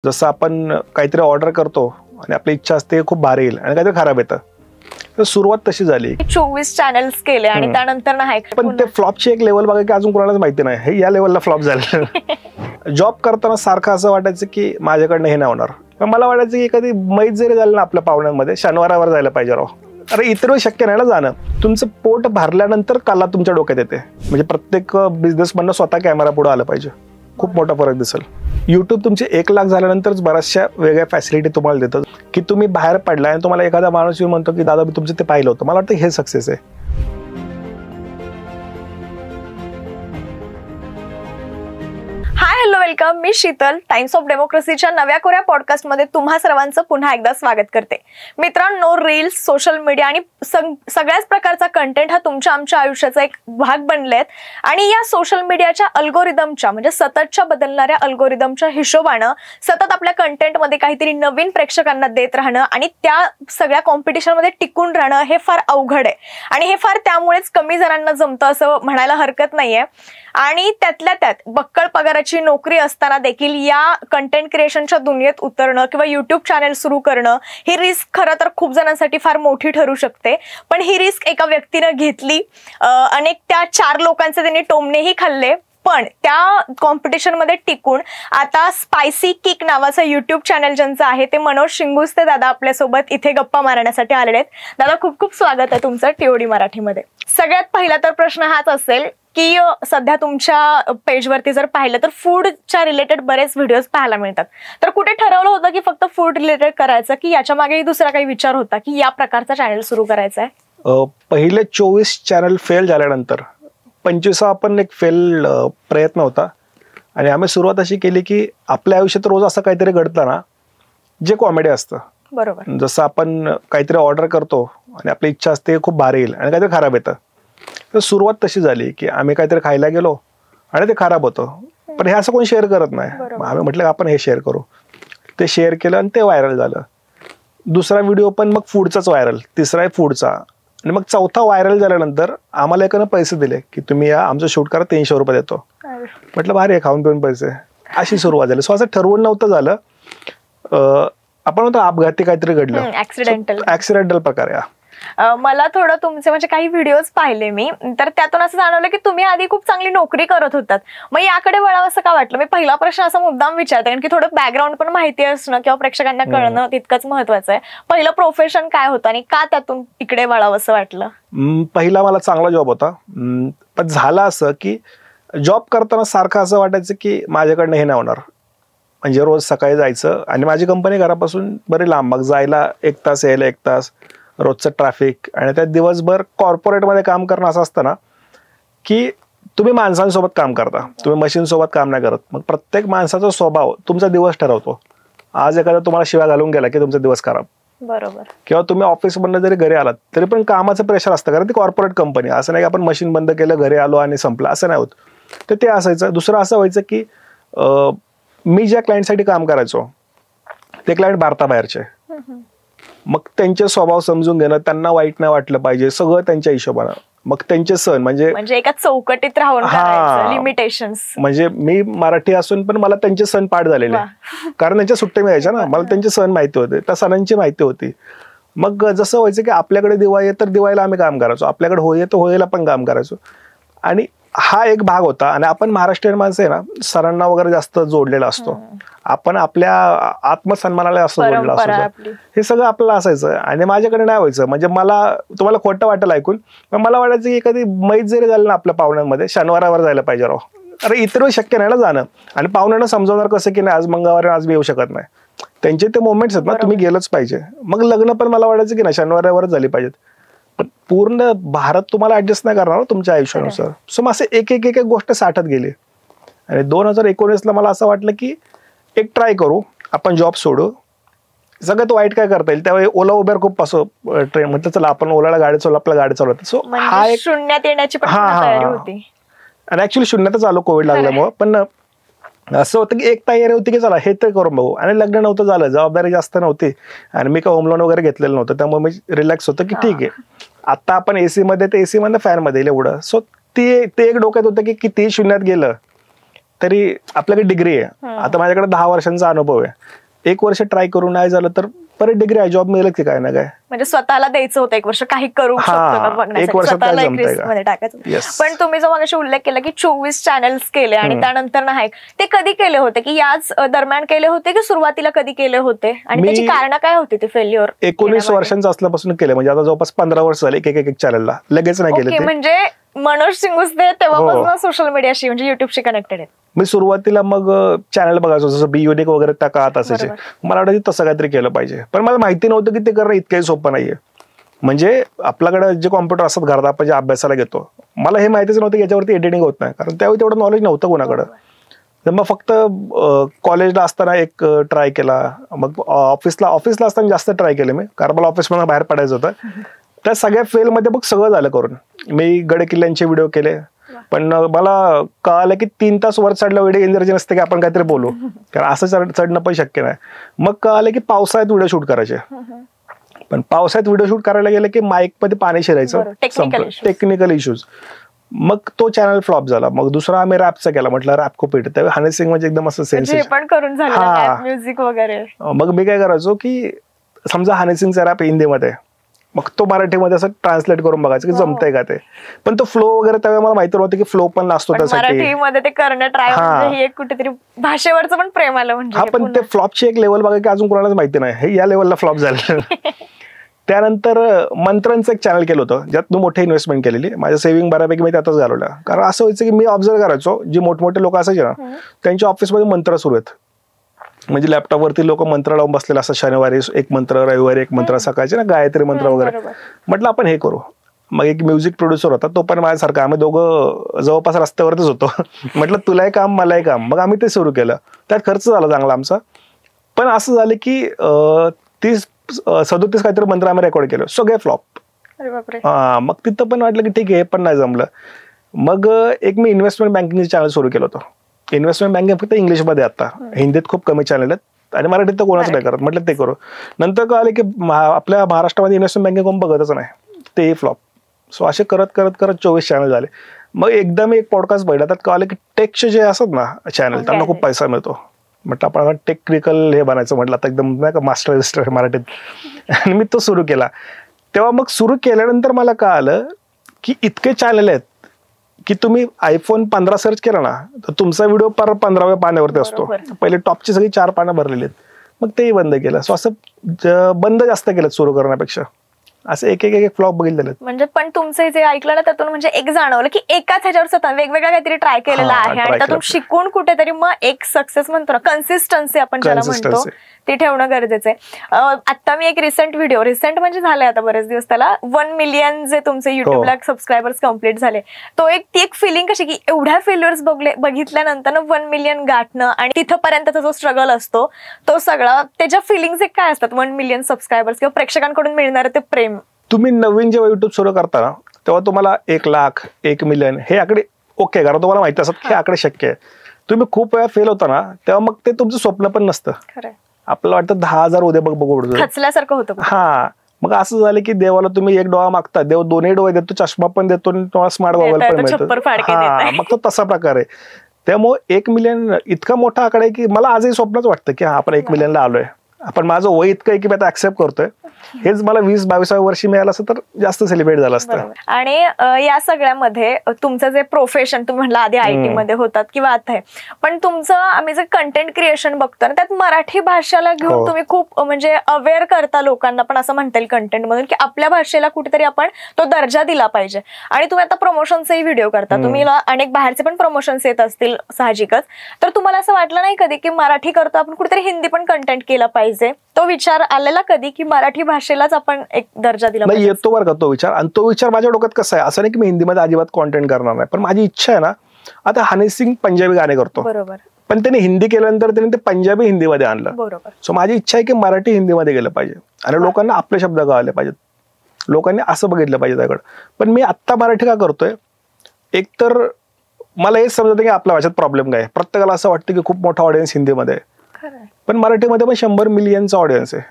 जसं आपण काहीतरी ऑर्डर करतो आणि आपली इच्छा असते खूप भारी येईल आणि काहीतरी खराब येतं. तर सुरुवात तशी झाली. 24 चॅनल्स केले आणि त्यानंतर नाही, पण ते फ्लॉपची एक लेवल बघा की अजून कोणालाच माहिती नाही, हे या लेवलला फ्लॉप झालं. जॉब करताना सारखं असं वाटायचं की माझ्याकडनं हे नाही होणार. मला वाटायचं की कधी मैत जरी झालं ना आपल्या पाहुण्यांमध्ये, शनिवारावर जायला पाहिजे राव. अरे इतर वेळी शक्य नाही ना जाणं. तुमचं पोट भरल्यानंतर कला तुमच्या डोक्यात येते. म्हणजे प्रत्येक बिझनेसमॅननं स्वतः कॅमेरा पुढे आलं पाहिजे. खूप मोठा फरक दिसेल. YouTube तुमचे 1 लाख झाल्यानंतरच बऱ्याचशा वेगळ्या फॅसिलिटी तुम्हाला देतात की तुम्ही बाहेर पडला आणि तुम्हाला एखादा माणूस येऊन म्हणतो की दादा मी तुमचं ते पाहिलं होतं. मला वाटतं हे सक्सेस आहे. Hi hello welcome. मी शीतल टाइम्स ऑफ डेमोक्रेसीच्या नव्या कोऱ्या पॉडकास्ट मध्ये तुम्हा सर्वांचं पुन्हा एकदा स्वागत करते. मित्रांनो, रील्स, सोशल मीडिया आणि सगळ्याच प्रकारचा कंटेंट हा तुमच्या आमच्या आयुष्याचा एक भाग बनलेत आणि या सोशल मीडियाच्या अल्गोरिदमच्या म्हणजे सततच्या बदलणाऱ्या अल्गोरिदमच्या हिशोबानं सतत आपल्या कंटेंटमध्ये काहीतरी नवीन प्रेक्षकांना देत राहणं आणि त्या सगळ्या कॉम्पिटिशनमध्ये टिकून राहणं हे फार अवघड आहे आणि हे फार त्यामुळेच कमी जणांना जमतं असं म्हणायला हरकत नाहीये. आणि त्यातल्या त्यात बक्कळ पगाराची नोकरी असताना देखील या कंटेंट क्रिएशनच्या दुनियेत उतरणं किंवा युट्यूब चॅनल सुरू करणं ही रिस्क खरं तर खूप जणांसाठी फार मोठी ठरू शकते. पण ही रिस्क एका व्यक्तीनं घेतली. अनेक त्या 4 लोकांचे त्यांनी टोमणेही खाल्ले. पण त्या कॉम्पिटिशन मध्ये टिकून आता स्पायसी किक नावाचं युट्यूब चॅनल ज्यांचं आहे ते मनोज शिंगुस्ते दादा आपल्यासोबत इथे गप्पा मारण्यासाठी आलेले आहेत. दादा, खूप खूप स्वागत आहे तुमचं टीओडी मराठीमध्ये. सगळ्यात पहिला तर प्रश्न हाच असेल की सध्या तुमच्या पेजवरती जर पाहिलं तर फूडच्या रिलेटेड बरेच व्हिडिओज पाहायला मिळतात. तर कुठे ठरवलं होतं की फक्त फूड रिलेटेड करायचं की याच्या मागेही दुसरा काही विचार होता की या प्रकारचा चॅनल सुरू करायचा आहे? पहिले 24 चॅनल फेल झाल्यानंतर 25वा आपण एक फेल प्रयत्न होता आणि आम्ही सुरुवात अशी केली की आपल्या आयुष्यात रोज असं काहीतरी घडतं ना जे कॉमेडी असतं. बरोबर. जसं आपण काहीतरी ऑर्डर करतो आणि आपली इच्छा असते खूप भारी येईल आणि काहीतरी खराब येतं. तर सुरुवात तशी झाली की आम्ही काहीतरी खायला गेलो आणि ते खराब होतं. पण हे असं कोणी शेअर करत नाही. आम्ही म्हटलं आपण हे शेअर करू. ते शेअर केलं आणि ते व्हायरल झालं. दुसरा व्हिडिओ पण मग फूडचाच व्हायरल, तिसरा आहे फूडचा आणि मग चौथा व्हायरल झाल्यानंतर आम्हाला एकानं पैसे दिले की तुम्ही या आमचं शूट करा, 300 रुपये देतो. म्हटलं भारी आहे, खाऊन पिऊन पैसे. अशी सुरुवात झाली. सो असं ठरवून नव्हतं झालं. आपण म्हणतो अपघाती काहीतरी घडलं, ऍक्सिडेंटल प्रकार आहे. मला थोडं तुमचे म्हणजे काही व्हिडिओज पाहिले मी, तर त्यातून असं जाणवलं की तुम्ही आधी खूप चांगली नोकरी करत होतात. मग याकडे वळावं असं का वाटलं? मी पहिला प्रश्न असा मुद्दाम विचारते कारण की थोडं बॅकग्राऊंड पण माहिती असणं किंवा प्रेक्षकांना कळणं तितकंच महत्वाचं आहे. पहिलं प्रोफेशन काय होतं आणि का त्यातून इकडे वळावं असं वाटलं? पहिला मला चांगला जॉब होता. पण झालं असं की जॉब करताना सारखं असं वाटायचं की माझ्याकडनं हे नाही होणार. म्हणजे रोज सकाळी जायचं आणि माझी कंपनी घरापासून बरी लांब, मग जायला 1 तास, यायला 1 तास, रोजचं ट्रॅफिक आणि त्यात दिवसभर कॉर्पोरेटमध्ये काम करणं असं असतं ना की तुम्ही माणसांसोबत काम करता, तुम्ही मशीनसोबत काम नाही करत. मग प्रत्येक माणसाचा स्वभाव तुमचा दिवस ठरवतो. आज एखादा तुम्हाला शिव्या घालून गेला की तुमचा दिवस खराब. बरोबर. किंवा तुम्ही ऑफिसमधनं जरी घरी आलात तरी पण कामाचं प्रेशर असतं, कारण ती कॉर्पोरेट कंपनी. असं नाही की आपण मशीन बंद केलं, घरी आलो आणि संपलं, असं नाही होत. तर ते असायचं. दुसरं असं व्हायचं की मी ज्या क्लायंटसाठी काम करायचो ते क्लायंट भारताबाहेरचे. मग त्यांचे स्वभाव समजून घेणं, त्यांना वाईट नाही वाटलं पाहिजे, सगळं त्यांच्या हिशोबानं. मग त्यांचे सण म्हणजे एका चौकटीत राहून लिमिटेशन्स. म्हणजे मी मराठी असून पण मला त्यांचे सण पाठ झालेले, कारण त्यांच्या सुट्ट्या मिळायच्या ना, मला त्यांचे सण माहिती होते, त्या सणांची माहिती होती. मग जसं व्हायचं की आपल्याकडे दिवाळी आहे तर दिवाळीला आम्ही काम करायचो, आपल्याकडे होळी आहे तर होळीला पण काम करायचो. आणि हा एक भाग होता. आणि आपण महाराष्ट्रीयन माणसं आहे ना, सणांना वगैरे जास्त जोडलेला असतो. आपण आपल्या आत्मसन्मानाला असं जोडलेला असतो. हे सगळं आपल्याला असायचं आणि माझ्याकडे नाही व्हायचं. म्हणजे मला, तुम्हाला खोटं वाटेल ऐकून, पण मला वाटायचं की कधी मैत जरी झालं ना आपल्या पाहुण्यांमध्ये, शनिवारावर जायला पाहिजे राव. अरे इतर वेळी शक्य नाही ना जाणं. आणि पाहुण्यांना समजवणार कसं की नाही आज मंगळवार आज मी येऊ शकत नाही. त्यांचे ते मोमेंट्स आहेत ना, तुम्ही गेलंच पाहिजे. मग लग्न पण मला वाटायचं की नाही शनिवारावरच झाली पाहिजेत. पण पूर्ण भारत तुम्हाला ऍडजस्ट नाही करणार तुमच्या आयुष्यानुसार. सो मग असे एक एक गोष्ट साठत गेली. आणि 2019ला मला असं वाटलं की एक ट्राय करू, आपण जॉब सोडू, सगळ्यात वाईट काय करता येईल. त्यावेळी ओला उबेर खूप असं ट्रेन म्हटलं चला आपण ओलाला गाडी चालू, आपल्याला गाडी चालवत. सो हा एक शून्यात येण्याची तयारी होती. आणि ऍक्च्युली शून्यातच आलो कोविड लागल्यामुळे. पण असं होतं की एक तयारी होती की चला हे तर करून बघू. आणि लग्न नव्हतं झालं, जबाबदारी जास्त नव्हती आणि मी काय होम लोन वगैरे घेतलेलं नव्हतं, त्यामुळे मी रिलॅक्स होतं की ठीक आहे आता आपण एसी मध्ये तर एसी मध्ये फॅन मध्ये एवढं. सो ते एक डोक्यात होतं की किती शून्यात गेलं तरी आपल्याकडे डिग्री आहे. आता माझ्याकडे 10 वर्षांचा अनुभव आहे. 1 वर्ष ट्राय करून नाही झालं तर परत डिग्री आहे, जॉब मिळेल की काय ना काय. म्हणजे स्वतःला द्यायचं होतं 1 वर्ष काही करू टाकायचं. पण तुम्ही जो मगाशी उल्लेख केला की 24 चॅनल्स केले आणि त्यानंतर नाही, ते कधी केले होते की याच दरम्यान केले होते की सुरुवातीला कधी केले होते आणि त्याची कारण काय होती ते फेल्युअर? 19 वर्षांचं असल्यापासून केले, म्हणजे आता जवळपास 15 वर्ष झाले एक चॅनलला, लगेच नाही केले. म्हणजे मनोज सिंगुसदे तेव्हापासून सोशल मीडियाशी म्हणजे युट्यूबशी कनेक्टेड आहे. मी सुरुवातीला मग चॅनल बघायचो, जसं बी युनिक वगैरे त्या काळात असायचे. मला वाटतं तसं काहीतरी केलं पाहिजे, पण मला माहिती नव्हतं की ते करणं इतकंही सोपं नाहीये. म्हणजे आपल्याकडे जे कॉम्प्युटर असतात घरात आपण जे अभ्यासाला घेतो, मला हे माहितीच नव्हतं की याच्यावरती एडिटिंग होत नाही, कारण त्यावेळी तेवढं नॉलेज नव्हतं कोणाकडं. तर मग फक्त कॉलेजला असताना एक ट्राय केला, मग ऑफिसला असताना जास्त ट्राय केले मी, कारण मला ऑफिसमधून बाहेर पडायचं होतं. त्या सगळ्या फेलमध्ये मग सगळं झालं करून. मी गड किल्ल्यांचे व्हिडिओ केले, पण मला कळालं की 3 तास वर चढलं एवढी एनर्जी नसते की आपण काहीतरी बोलू, कारण असं चढणं पण शक्य नाही. मग कळालं की पावसाळ्यात व्हिडिओ शूट करायचे, पण पावसाळ्यात व्हिडिओ शूट करायला गेलं की माईक मध्ये पाणी शिरायचं, टेक्निकल इश्यूज. मग तो चॅनल फ्लॉप झाला. मग दुसरा आम्ही रॅपचा केला, म्हटलं रॅप खूप हिट. त्यावेळी हनी सिंग म्हणजे एकदम असं सेन्सेशन. म्युझिक वगैरे. मग मी काय करायचो की समजा हनी सिंगचा रॅप हिंदीमध्ये, मग तो मराठीमध्ये असं ट्रान्सलेट करून बघायचं की जमतंय का ते. पण तो फ्लो वगैरे त्यावेळी मला माहिती नव्हतं की फ्लो पण नसतो त्यासाठी. मराठीमध्ये ते करणं ट्राय, कुठेतरी भाषेवरचं पण प्रेम आलं म्हणजे. हा, पण ते फ्लॉपची एक लेवल बघा की अजून कोणालाच माहिती नाही, हे या लेवलला फ्लॉप झालं. त्यानंतर मंत्रांचं एक चॅनल केलं होतं, ज्यात मी मोठी इन्व्हेस्टमेंट केलेली. माझ्या सेव्हिंग बऱ्यापैकी मी त्यातच घालवल्या, कारण असं व्हायचं की मी ऑब्झर्व करायचो जे मोठमोठे लोक असायचे ना, त्यांच्या ऑफिसमध्ये मंत्र सुरू आहेत. म्हणजे लॅपटॉपवरती लोक मंत्र लावून बसलेले असतात, शनिवारी एक मंत्र, रविवारी एक मंत्र, सकाळचे ना गायत्री मंत्र वगैरे. म्हटलं आपण हे करू. मग एक म्युझिक प्रोड्युसर होता, तो पण माझ्यासारखा, आम्ही दोघं जवळपास रस्त्यावरतीच होतो. म्हटलं तुलाही काम मलाही काम. मग आम्ही ते सुरू केलं. त्यात खर्च झाला चांगला आमचा, पण असं झालं की 37 काहीतरी मंत्र आम्ही रेकॉर्ड केलं, सगळे फ्लॉप. मग तिथं पण वाटलं की ठीक आहे, हे पण नाही जमलं. मग एक मी इन्व्हेस्टमेंट बँकिंग चॅनल सुरू केलं होतं. इन्व्हेस्टमेंट बँकिंग फक्त इंग्लिशमध्ये, आता हिंदीत खूप कमी चॅनल आहेत आणि मराठीत तर कोणाच नाही करत. म्हटलं ते करू. नंतर कळाले की आपल्या महाराष्ट्रामध्ये इन्व्हेस्टमेंट बँकिंग कोण बघतच नाही, तेही फ्लॉप. सो असे करत 24 चॅनल झाले. मग एकदा मी एक पॉडकास्ट बघितला, त्यात कळालं की टेकचे जे असतात ना चॅनल, त्यांना खूप पैसा मिळतो. म्हटलं आपण टेक्निकल हे बनायचं, म्हटलं आता एकदम नाही का मास्टर विस्टर मराठीत. आणि मी तो सुरू केला. तेव्हा मग सुरू केल्यानंतर मला कळालं की इतके चॅनल आहेत की तुम्ही iPhone 15 सर्च केला ना तर तुमचा व्हिडिओ 15व्या पाण्यावरती असतो. पहिले टॉपची सगळी 4 पानं भरलेली आहेत. मग तेही बंद केलं. सो असं बंद जास्त केलं सुरू करण्यापेक्षा. असं एक फ्लॉप बघितलेलं. म्हणजे पण तुमचं जे ऐकलं ना त्यातून म्हणजे एक जाणवलं की एकाच ह्याच्यावर सतत वेगवेगळा काहीतरी ट्राय केलेला आहे आणि त्यातून शिकून कुठेतरी मग एक सक्सेस म्हणतो ना, कन्सिस्टन्सी आपण ज्याला म्हणतो ते ठेवणं गरजेचं आहे. आता मी एक रिसेंट म्हणजे झाले आता बरेच दिवस त्याला 1 मिलियन जे तुमचे युट्यूबला सबस्क्रायबर्स कम्प्लीट झाले, ती एक फिलिंग कशी की एवढ्या फेल्युअर्स बघितल्यानंतर 1 मिलियन गाठणं आणि तिथपर्यंतचा जो स्ट्रगल असतो तो सगळा, त्याच्या फिलिंग्स काय असतात 1 मिलियन सबस्क्रायबर्स किंवा प्रेक्षकांकडून मिळणारं ते प्रेम? तुम्ही नवीन जेव्हा युट्यूब सुरू करता ना तेव्हा तुम्हाला 1 लाख 1 मिलियन हे आकडे ओके, कारण तुम्हाला माहिती असतात हे आकडे शक्य आहे. तुम्ही खूप वेळा फेल होता ना तेव्हा मग ते तुमचं स्वप्न पण नसतं. आपल्याला वाटतं 10,000 उद्या बघू खचल्यासारखं होतं. हा, मग असं झालं की देवाला तुम्ही 1 डोळा मागता, देव 2ही डोळे देतो, चष्मा पण देतो, तुम्हाला स्मार्ट गॉगल पण मिळतो. मग तो तसा प्रकार आहे. त्यामुळे 1 मिलियन इतका मोठा आकडा आहे की मला आजही स्वप्नच वाटतं की आपण 1 मिलियनला आलोय. आपण माझं वय इतकं आहे की मी आता ऍक्सेप्ट करतोय. हेच मला 20-22व्या वर्षी मिळालं असतं तर जास्त सेलिब्रेट झालं असतं. आणि या सगळ्यामध्ये तुमचं जे प्रोफेशन तुम्ही म्हटलं आधी IT मध्ये होतात किंवा आता आहे, पण तुमचं आम्ही जे कंटेंट क्रिएशन बघतो ना त्यात मराठी भाषेला घेऊन तुम्ही खूप म्हणजे अवेअर करता लोकांना, पण असं म्हणता येईल कंटेंट मधून की आपल्या भाषेला कुठेतरी आपण तो दर्जा दिला पाहिजे. आणि तुम्ही आता प्रमोशनचेही व्हिडिओ करता, तुम्ही अनेक बाहेरचे पण प्रमोशन्स येत असतील साहजिकच, तर तुम्हाला असं वाटलं नाही कधी की मराठी करतो आपण कुठेतरी हिंदी पण कंटेंट केला पाहिजे? तो विचार आलेला कधी की मराठी भाषेलाच आपण एक दर्जा दिला पाहिजे? येतो बरं का तो विचार. आणि तो विचार माझ्या डोक्यात कसा आहे, असं नाही की मी हिंदीमध्ये अजिबात कॉन्टेंट करणार नाही, पण माझी इच्छा आहे ना, आता हनी सिंग पंजाबी गाणे करतो, बरोबर, पण त्यांनी हिंदी केल्यानंतर त्यांनी ते पंजाबी हिंदीमध्ये आणलं, बरोबर. सो माझी इच्छा आहे की मराठी हिंदीमध्ये गेलं पाहिजे आणि लोकांना आपले शब्द कळले पाहिजेत, लोकांनी असं बघितलं पाहिजे त्याकडे. पण मी आत्ता मराठी का करतोय, एकतर मला हेच समजतं की आपल्या भाषेत प्रॉब्लेम काय. प्रत्येकाला असं वाटतं की खूप मोठा ऑडियन्स हिंदीमध्ये आहे, पण मराठीमध्ये पण 100 मिलियनचा ऑडियन्स आहे.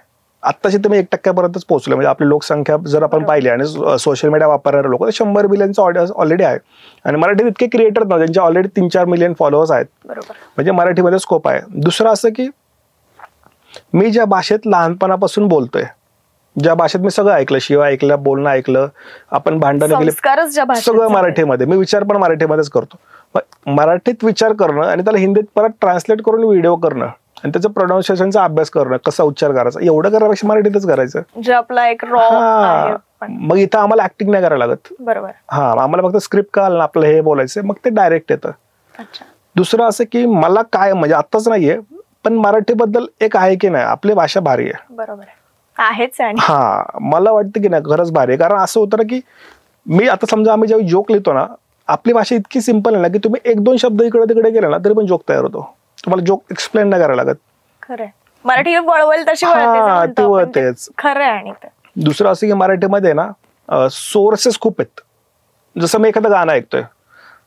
आत्ताशी तुम्ही 1% पोहोचले. म्हणजे आपली लोकसंख्या जर आपण पाहिली आणि सोशल मीडिया वापरणारे लोक 100 मिलियनचा ऑडियन्स ऑलरेडी आहे. आणि मराठीत इतके क्रिएटर ना ज्यांचे ऑलरेडी 3-4 मिलियन फॉलोअर्स आहेत. म्हणजे मराठीमध्ये स्कोप आहे. दुसरं असं की मी ज्या भाषेत लहानपणापासून बोलतोय, ज्या भाषेत मी सगळं ऐकलं, शिवाय ऐकलं, बोलणं ऐकलं, आपण भांडण केले, सगळं मराठीमध्ये. मी विचार पण मराठीमध्येच करतो. मराठीत विचार करणं आणि त्याला हिंदीत परत ट्रान्सलेट करून व्हिडिओ करणं आणि त्याचं प्रोनाऊन्सिएशनचा अभ्यास करणं, कसा उच्चार करायचा, एवढं करण्यापेक्षा मराठीतच करायचं. मग इथं आम्हाला ऍक्टिंग नाही करायला लागत. बरोबर. हा, आम्हाला फक्त स्क्रिप्ट कळालं, आपलं हे बोलायचं, मग ते डायरेक्ट येतं. दुसरं असं की मला काय म्हणजे आत्ताच नाहीये, पण मराठीबद्दल एक आहे की नाही, आपली भाषा भारी आहे. बरोबर आहेच. हा, मला वाटतं की नाही खरंच भारी आहे. कारण असं होतं ना की मी आता समजा आम्ही जेव्हा जोक लिहितो ना, आपली भाषा इतकी सिंपल आहे ना की तुम्ही 1-2 शब्द इकडे तिकडे गेले ना तरी पण जोक तयार होतो. तुम्हाला जोक एक्सप्लेन नाही करायला लागत. खरं, मराठी वळवल तशी वळतेच. खरं आहे. आणि दुसरं असं की मराठीमध्ये ना सोर्सेस खूप आहेत. जसं मी एखादं गाणं ऐकतोय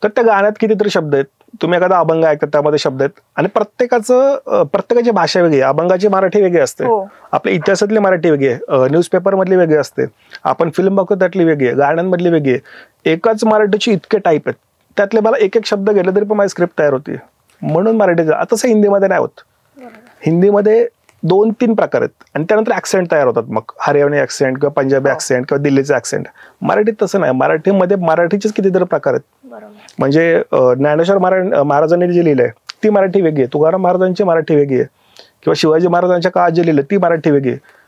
तर त्या गाण्यात कितीतरी शब्द आहेत. तुम्ही एखादा अभंग ऐकतात त्यामध्ये शब्द आहेत आणि प्रत्येकाची भाषा वेगळी आहे. अभंगाची मराठी वेगळी असते, आपल्या इतिहासातली मराठी वेगळी आहे, न्यूजपेपर मधली वेगळी असते, आपण फिल्म बघतो त्यातली वेगळी आहे, गाण्यांमधली वेगळी आहे. एकाच मराठीची इतके टाईप आहेत, त्यातले मला एक शब्द गेले तरी पण माझी स्क्रिप्ट तयार होती. म्हणून मराठीचं तसं हिंदीमध्ये नाही होत. हिंदीमध्ये 2-3 प्रकार आहेत आणि त्यानंतर ऍक्सेंट तयार होतात. मग हरियाणी ऍक्सेंट किंवा पंजाबी ऍक्सेंट किंवा दिल्लीचं ऍक्सेंट. मराठीत तसं नाही. मराठीमध्ये मराठीचेच कितीतरी प्रकार आहेत. म्हणजे ज्ञानेश्वर महाराजांनी जे लिहिलंय ती मराठी वेगळी आहे, तुकाराम महाराजांची मराठी वेगळी आहे, किंवा शिवाजी महाराजांच्या काळात जे लिहिलं ती मराठी वेगळी आहे.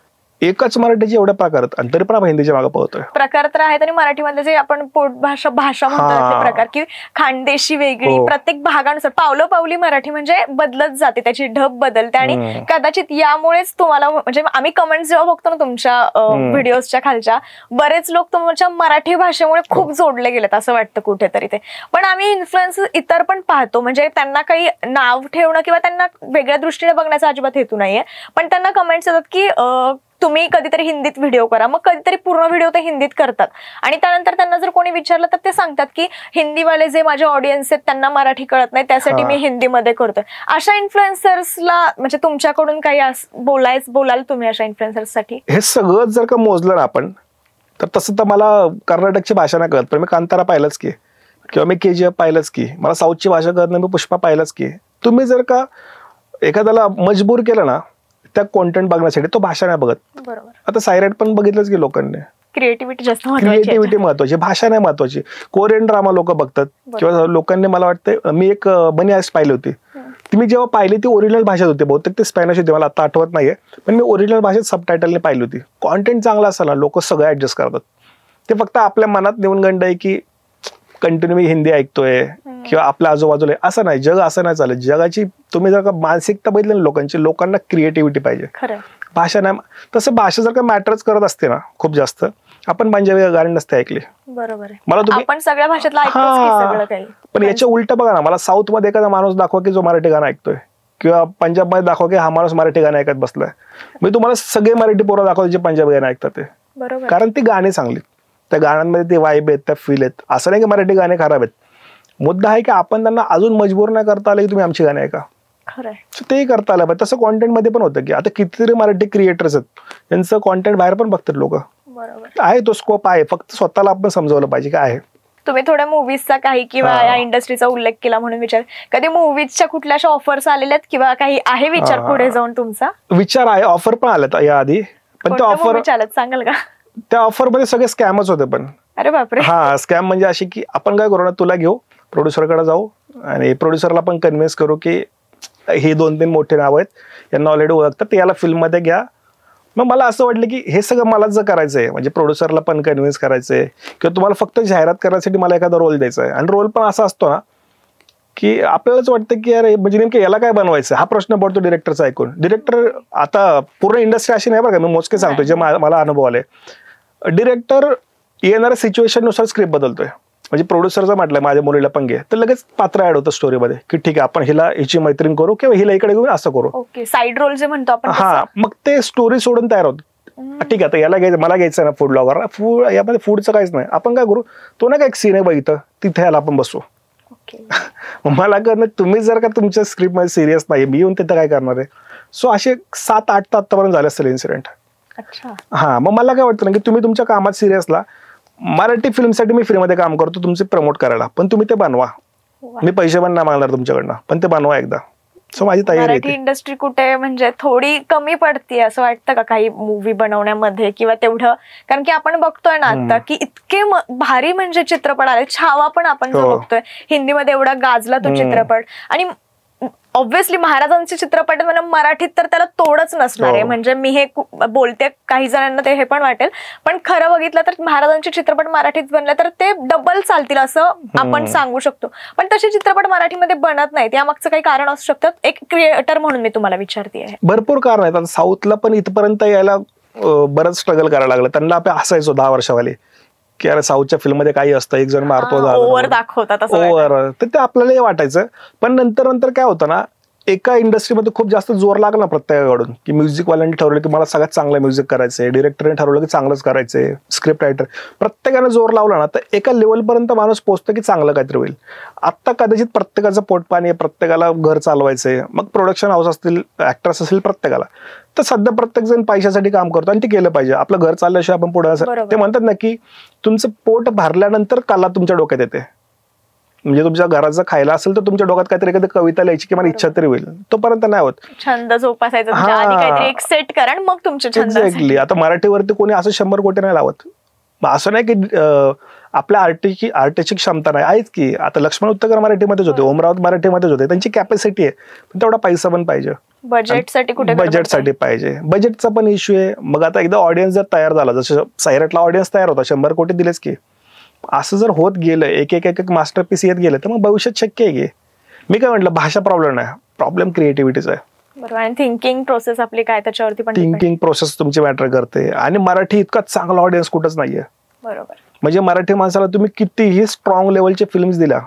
एकच मराठीचे एवढे प्रकार आहेत आणि तरी पण आपण हिंदीच्या मागे पळतोय. प्रकार तर आहेत. आणि मराठीमध्ये जे आपण पोटभाषा म्हणतो प्रकार की खानदेशी वेगळी, प्रत्येक भागानुसार पावलं पावली मराठी म्हणजे बदलत जाते, त्याची ढब बदलते. आणि कदाचित यामुळेच तुम्हाला म्हणजे आम्ही कमेंट्स जेव्हा बघतो ना तुमच्या व्हिडिओच्या खालच्या, बरेच लोक तुमच्या मराठी भाषेमुळे खूप जोडले गेलेत असं वाटतं कुठेतरी ते. पण आम्ही इन्फ्लुएन्स इतर पण पाहतो, म्हणजे त्यांना काही नाव ठेवणं किंवा त्यांना वेगळ्या दृष्टीने बघण्याचा अजिबात हेतू नाहीये, पण त्यांना कमेंट्स येतात की तुम्ही कधीतरी हिंदीत व्हिडिओ करा. मग कधीतरी पूर्ण व्हिडिओ ते हिंदीत करतात आणि त्यानंतर त्यांना जर कोणी विचारलं तर ते सांगतात की हिंदीवाले जे माझे ऑडियन्स आहेत त्यांना मराठी कळत नाही, त्यासाठी मी हिंदीमध्ये करतोय. अशा इन्फ्लुएन्सर्सला म्हणजे तुमच्याकडून काही बोलाल तुम्ही अशा इन्फ्लुएन्सर्ससाठी? हे सगळं जर का मोजलं ना आपण तर तसं तर मला कर्नाटकची भाषा नाही कळत, पण मी कांतारा पाहिलंच की, किंवा मी KGF पाहिलंच की. मला साऊथची भाषा कळत नाही, मी पुष्पा पाहिलंच की. तुम्ही जर का एखाद्याला मजबूर केलं ना त्या कॉन्टेंट बघण्यासाठी, तो भाषा नाही बघत. बरोबर. आता सायराट पण बघितलंच की लोकांनी. क्रिएटिव्हिटी महत्वाची, भाषा नाही महत्वाची. कोरियन ड्रामा लोक बघतात किंवा लोकांनी, मला वाटतं मी एक मनी हाइस्ट पाहिली होती, ती मी जेव्हा पाहिली ती ओरिजिनल भाषेत होती, बहुतेक ते स्पॅनिश होती, मला आता आठवत नाहीये, पण मी ओरिजिनल भाषेत सबटायटलने पाहिली होती. कॉन्टेंट चांगला असेल ना लोक सगळं ऍडजस्ट करतात. ते फक्त आपल्या मनात नेऊन आहे की कंटिन्यू मी हिंदी ऐकतोय किंवा आपल्या आजूबाजूला, असं नाही. जग असं नाही चालत. जगाची तुम्ही जर का मानसिकता बघितली ना लोकांना क्रिएटिव्हिटी पाहिजे, भाषा नाही. तसं भाषा जर का मॅटरच करत असते ना खूप जास्त, आपण पंजाबी गाणी नसते ऐकली. बरोबर आहे. मला तुम्ही सगळ्या भाषेतलं ऐकतोच काही, पण याच्या उलट बघा ना, मला साऊथ मध्ये एखादा माणूस दाखवा की जो मराठी गाणं ऐकतोय, किंवा पंजाब मध्ये दाखवा की हा माणूस मराठी गाणं ऐकत बसलाय. मी तुम्हाला सगळे मराठी पोरं दाखवतो जे पंजाबी गाणं ऐकतात ते, कारण ती गाणी चांगली, त्या गाण्यांमध्ये ते वाईब आहेत, त्या फील आहेत. असं नाही की मराठी गाणे खराब आहेत. मुद्दा आहे की आपण त्यांना अजून मजबूर नाही करता आलं की तुम्ही आमची गाणी ऐका, तेही करता आलं पाहिजे. तसं कॉन्टेंट मध्ये पण होतं की आता कितीतरी मराठी क्रिएटर्स आहेत, त्यांचं कॉन्टेंट बाहेर पण बघतात लोक. आहे तो स्कोप आहे, फक्त स्वतःला आपण समजवलं पाहिजे काय आहे. तुम्ही थोड्या मूवीजचा काही किंवा या इंडस्ट्रीचा उल्लेख केला म्हणून विचार, कधी मूवीजच्या कुठल्या अशा ऑफर्स आलेल्या आहेत किंवा काही आहे विचार पुढे जाऊन तुमचा? विचार आहे, ऑफर पण आल्यात या आधी, पण त्या ऑफर सांगाल का? त्या ऑफर मध्ये सगळे स्कॅमच होते. पण अरे बापरे. हा, स्कॅम म्हणजे अशी की आपण काय करू ना, तुला घेऊ प्रोड्युसरकडे जाऊ आणि प्रोड्युसरला पण कन्व्हिन्स करू की हे 2-3 मोठे नाव आहेत, यांना ऑलरेडी ओळखतात, ते याला फिल्म मध्ये घ्या. मग मला असं वाटलं की हे सगळं मलाच जर करायचंय, म्हणजे प्रोड्युसरला पण कन्व्हिन्स करायचंय किंवा तुम्हाला फक्त जाहिरात करण्यासाठी मला एखादा रोल द्यायचा आहे, आणि रोल पण असा असतो ना की आपल्यालाच वाटतं की अरे म्हणजे नेमकं याला काय बनवायचं, हा प्रश्न पडतो डिरेक्टरचा ऐकून. डिरेक्टर, आता पूर्ण इंडस्ट्री अशी नाही बरं का, मी मोजके सांगतो जे मला अनुभव आले. डिरेक्टर येणाऱ्या सिच्युएशन नुसार स्क्रिप्ट बदलतोय. म्हणजे प्रोड्युसरचं म्हटलं माझ्या मुलीला पण घे, तर लगेच पात्र ऍड होतं स्टोरीमध्ये की ठीक आहे आपण हिची मैत्रीण करू किंवा हिला इकडे घेऊन असं करू. साईड रोल जे म्हणतो आपण. हा, मग ते स्टोरी सोडून तयार होत. ठीक आहे, आता याला घ्यायचं, मला घ्यायचं ना फूड ब्लॉगर, फूड यामध्ये फूडचं काहीच नाही, आपण काय करू, तो ना काय एक सीन आहे बघितलं तिथे याला आपण बसू. मला करणं, तुम्ही जर का तुमच्या स्क्रिप्ट मध्ये सिरियस नाही, मी येऊन तिथं काय करणार आहे. सो असे 7-8 आतापर्यंत झाले असतील इन्सिडेंट. हा, मग मला काय वाटतं ना की तुम्ही तुमच्या कामात सिरियसला, मराठी फिल्मसाठी मी फ्रीमध्ये काम करतो तुमचे प्रमोट करायला, पण तुम्ही ते बनवा. मी पैसे पण नाही मागणार तुमच्याकडनं, पण ते बनवा एकदा. सो माझी तयारी मराठी इंडस्ट्री कुठे म्हणजे थोडी कमी पडते असं वाटतं का काही मूवी बनवण्यामध्ये किंवा तेवढं? कारण की आपण बघतोय ना आता की इतके भारी म्हणजे चित्रपट आले. छावा पण आपण जो बघतोय हिंदीमध्ये एवढा गाजला तो चित्रपट, आणि ऑब्व्हियसली महाराजांचे चित्रपट म्हणून मराठीत तर त्याला तोडच नसणार आहे. म्हणजे मी हे बोलते, काही जणांना ते हे पण वाटेल, पण खरं बघितलं तर महाराजांचे चित्रपट मराठीत बनले तर ते डबल चालतील असं आपण सांगू शकतो. पण तसे चित्रपट मराठीमध्ये बनत नाहीत, यामागचं काही कारण असू शकतं. एक क्रिएटर म्हणून मी तुम्हाला विचारते. भरपूर कारण आहेत. साऊथला पण इथपर्यंत यायला बरंच स्ट्रगल करायला लागलं. त्यांना आपण हसायचो 10 वर्षावाले की अरे साऊथच्या फिल्म मध्ये काही असतं, एक जण मारतो, ओव्हर दाखवतात, ओव्हर, तर ते आपल्याला वाटायचं. पण नंतर नंतर काय होतं ना, एका इंडस्ट्रीमध्ये खूप जास्त जोर लागला प्रत्येकाकडून की म्युझिकवाल्यांनी ठरवलं की मला सगळ्यात चांगलं म्युझिक करायचंय, डिरेक्टरने ठरवलं की चांगलंच करायचंय, स्क्रिप्ट रायटर, प्रत्येकाने जोर लावला ना तर एका लेवलपर्यंत माणूस पोहोचतो की चांगलं काहीतरी होईल. आता कदाचित प्रत्येकाचं पोटपाणी आहे, प्रत्येकाला घर चालवायचंय, मग प्रोडक्शन हाऊस असतील, ऍक्टर्स असतील, प्रत्येकाला. तर सध्या प्रत्येक जण पैशासाठी काम करतो आणि ते केलं पाहिजे. आपलं घर चालल्याशिवाय आपण पुढे असं, ते म्हणतात ना की तुमचं पोट भरल्यानंतर कला तुमच्या डोक्यात येते. म्हणजे तुमच्या घराचं खायला असेल तर तुमच्या डोक्यात काहीतरी एखादी कविता लिहायची की मला इच्छा तरी होईल, तोपर्यंत नाही होत. छंद जोपासायचा, काहीतरी एक सेट करा आणि मग तुमचे छंद. एक्झॅक्टली. आता मराठीवरती कोणी असं 100 कोटी नाही लावत. असं नाही की आपल्या आर्टिस्टची क्षमता नाही, आहेच की. आता लक्ष्मण उत्तकर मराठीमध्येच होते, ओमरावत मराठीमध्येच होते, त्यांची कॅपॅसिटी आहे, पण तेवढा पैसा पण पाहिजे. बजेटसाठी पाहिजे, बजेटचा पण इश्यू आहे. मग आता एकदा ऑडियन्स जर तयार झाला, जसं सैराटला ऑडियन्स तयार होता, 100 कोटी दिलेच की. असं जर होत गेलं, एक एक एक मास्टरपीस येत गेलं, तर मग भविष्यात शक्य आहे की. मी काय म्हटलं, भाषा प्रॉब्लेम नाही, प्रॉब्लेम क्रिएटिव्हिटीचा आहे. थिंकिंग प्रोसेस आपली काय, त्याच्यावरती पण थिंकिंग प्रोसेस तुमची मॅटर करते. आणि मराठी इतका चांगला ऑडियन्स कुठंच नाहीये. बरोबर. म्हणजे मराठी माणसाला तुम्ही कितीही स्ट्रॉंग लेवलचे फिल्म्स दिल्या,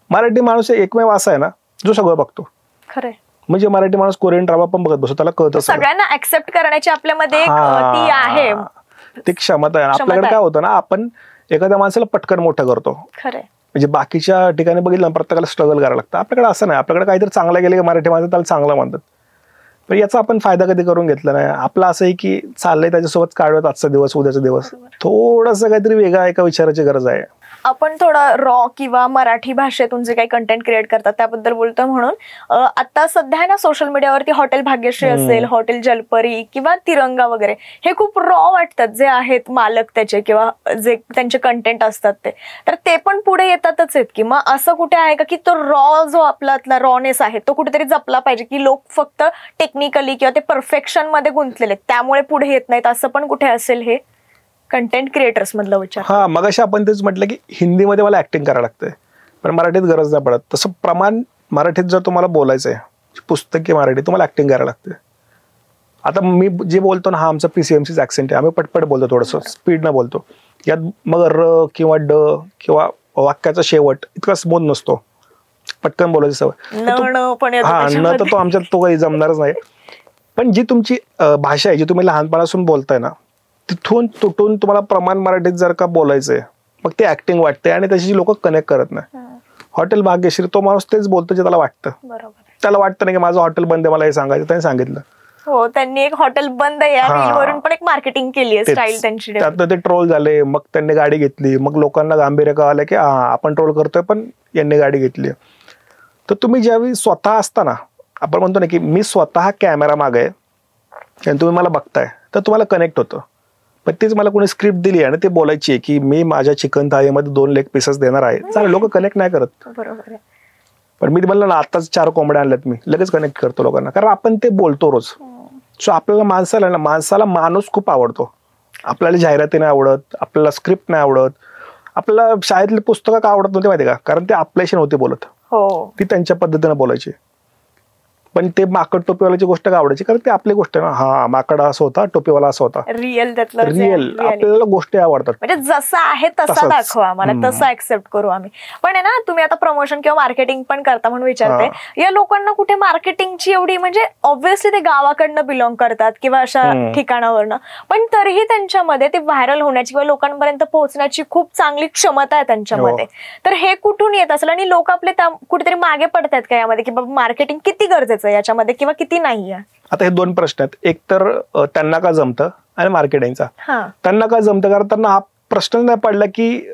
मराठी माणूस एकमेव असा आहे ना जो सगळं बघतो. खरं. म्हणजे मराठी माणूस कोरियन ड्रामा पण बघत बसतो, त्याला कळत, सगळ्यांना ऍक्सेप्ट करण्याची आपल्यामध्ये ती आहे, ती क्षमता आहे. आपल्याकडे काय होतं ना, आपण एखाद्या माणसाला पटकन मोठं करतो. खरं. म्हणजे बाकीच्या ठिकाणी बघितलं प्रत्येकाला स्ट्रगल करायला लागतं. आपल्याकडे असं नाही, आपल्याकडे काहीतरी चांगलं गेलं की मराठी माणसं त्याला चांगलं म्हणतात, पण याचा आपण फायदा कधी करून घेतला नाही. आपलं असं आहे की चाललंय त्याच्यासोबत काढवत आजचा दिवस, उद्याचा दिवस. थोडंसं काहीतरी वेगळा एका विचाराची गरज आहे. आपण थोडं रॉ किंवा मराठी भाषेतून जे काही कंटेंट क्रिएट करतात त्याबद्दल बोलतो. म्हणून आता सध्या ना सोशल मीडियावरती हॉटेल भाग्यश्री असेल, हॉटेल जलपरी किंवा तिरंगा वगैरे, हे खूप रॉ वाटतात जे आहेत मालक त्याचे किंवा जे त्यांचे कंटेंट असतात ते, तर ते पण पुढे येतातच आहेत की. मग असं कुठे आहे का की तो रॉ जो आपला रॉनेस आहे तो कुठेतरी जपला पाहिजे, की लोक फक्त टेक्निकली किंवा ते परफेक्शन मध्ये गुंतलेले त्यामुळे पुढे येत नाहीत, असं पण कुठे असेल हे कंटेंट क्रिएटर्स मधलं विचार? हा, मगाशी आपण तेच म्हटलं की हिंदीमध्ये मला ऍक्टिंग करायला लागतंय, पण मराठीत गरज नाही पडत. तसं प्रमाण मराठीत जर तुम्हाला बोलायचंय, पुस्तकी मराठी, तुम्हाला ऍक्टिंग करायला लागते. आता मी जे बोलतो ना, हा आमचा PCMCच ऍक्सेंट आहे, आम्ही पटपट बोलतो, थोडंसं स्पीड न बोलतो. यात मग र किंवा ड किंवा वाक्याचा शेवट इतका स्मूथ नसतो, पटकन बोलायची सवय. हा, न तर तो आमच्यात तो काही जमणारच नाही. पण जी तुमची भाषा आहे, जी तुम्ही लहानपणापासून बोलताय ना, तिथून तुटून तुम्हाला प्रमाण मराठीत जर का बोलायचंय, मग ते ऍक्टिंग वाटते आणि त्याची लोक कनेक्ट करत नाही. हॉटेल भाग्यश्री, तो माणूस तेच बोलतो जे त्याला वाटतं. त्याला वाटतं नाही की माझं हॉटेल बंद आहे, मला हे सांगायचं, त्यांनी सांगितलं. हो, त्यांनी एक हॉटेल बंद आहे या रीलवरून पण एक मार्केटिंग केली आहे, स्टाईल त्यांची. त्यात ते ट्रोल झाले, मग त्यांनी गाडी घेतली, मग लोकांना गांभीर्य कळालं की आपण ट्रोल करतोय पण यांनी गाडी घेतली. तर तुम्ही ज्यावेळी स्वतः असताना, आपण म्हणतो ना की मी स्वतः कॅमेरा मागे आहे आणि तुम्ही मला बघताय, तर तुम्हाला कनेक्ट होतं. पण तेच मला कोणी स्क्रिप्ट दिली आणि ते बोलायची आहे की मी माझ्या चिकन थाळीमध्ये 2 लेग पीसेस देणार आहे, चालेल, लोक कनेक्ट नाही करत. बरोबर. पण मी म्हणलं ना, आताच 4 कोंबड्या आणल्यात, मी लगेच कनेक्ट करतो लोकांना, कारण आपण ते बोलतो रोज. सो आपल्याला माणसाला माणूस खूप आवडतो. आपल्याला जाहिराती नाही आवडत, आपल्याला स्क्रिप्ट नाही आवडत, आपल्याला शाळेतली पुस्तकं का आवडत नव्हती माहिती का, कारण ते आपल्याशी नव्हती बोलत, ती त्यांच्या पद्धतीने बोलायची. पण ते माकड टोपीवाल्याची गोष्ट का आवडायची, कारण ते आपली गोष्ट आहे ना. हा, माकड असं होता, टोपीवाला असं होता, रिअल आपल्याला गोष्टी आवडतात. म्हणजे जसं आहे तसा दाखवा आम्हाला, तसं ऍक्सेप्ट करू आम्ही. पण आहे ना, तुम्ही आता प्रमोशन किंवा मार्केटिंग पण करता म्हणून विचारते, या लोकांना कुठे मार्केटिंगची एवढी, म्हणजे ऑब्व्हियसली ते गावाकडनं बिलॉंग करतात किंवा अशा ठिकाणावरनं, पण तरीही त्यांच्यामध्ये ते व्हायरल होण्याची किंवा लोकांपर्यंत पोहोचण्याची खूप चांगली क्षमता आहे त्यांच्यामध्ये. तर हे कुठून येत असेल आणि लोक आपले कुठेतरी मागे पडतात का यामध्ये, की बाबा मार्केटिंग किती गरजेचं याच्यामध्ये किंवा किती नाहीये? आता हे 2 प्रश्न आहेत. एक तर त्यांना का जमतं आणि मार्केटिंगचा. त्यांना काय जमतं, कारण त्यांना हा प्रश्न नाही पडला की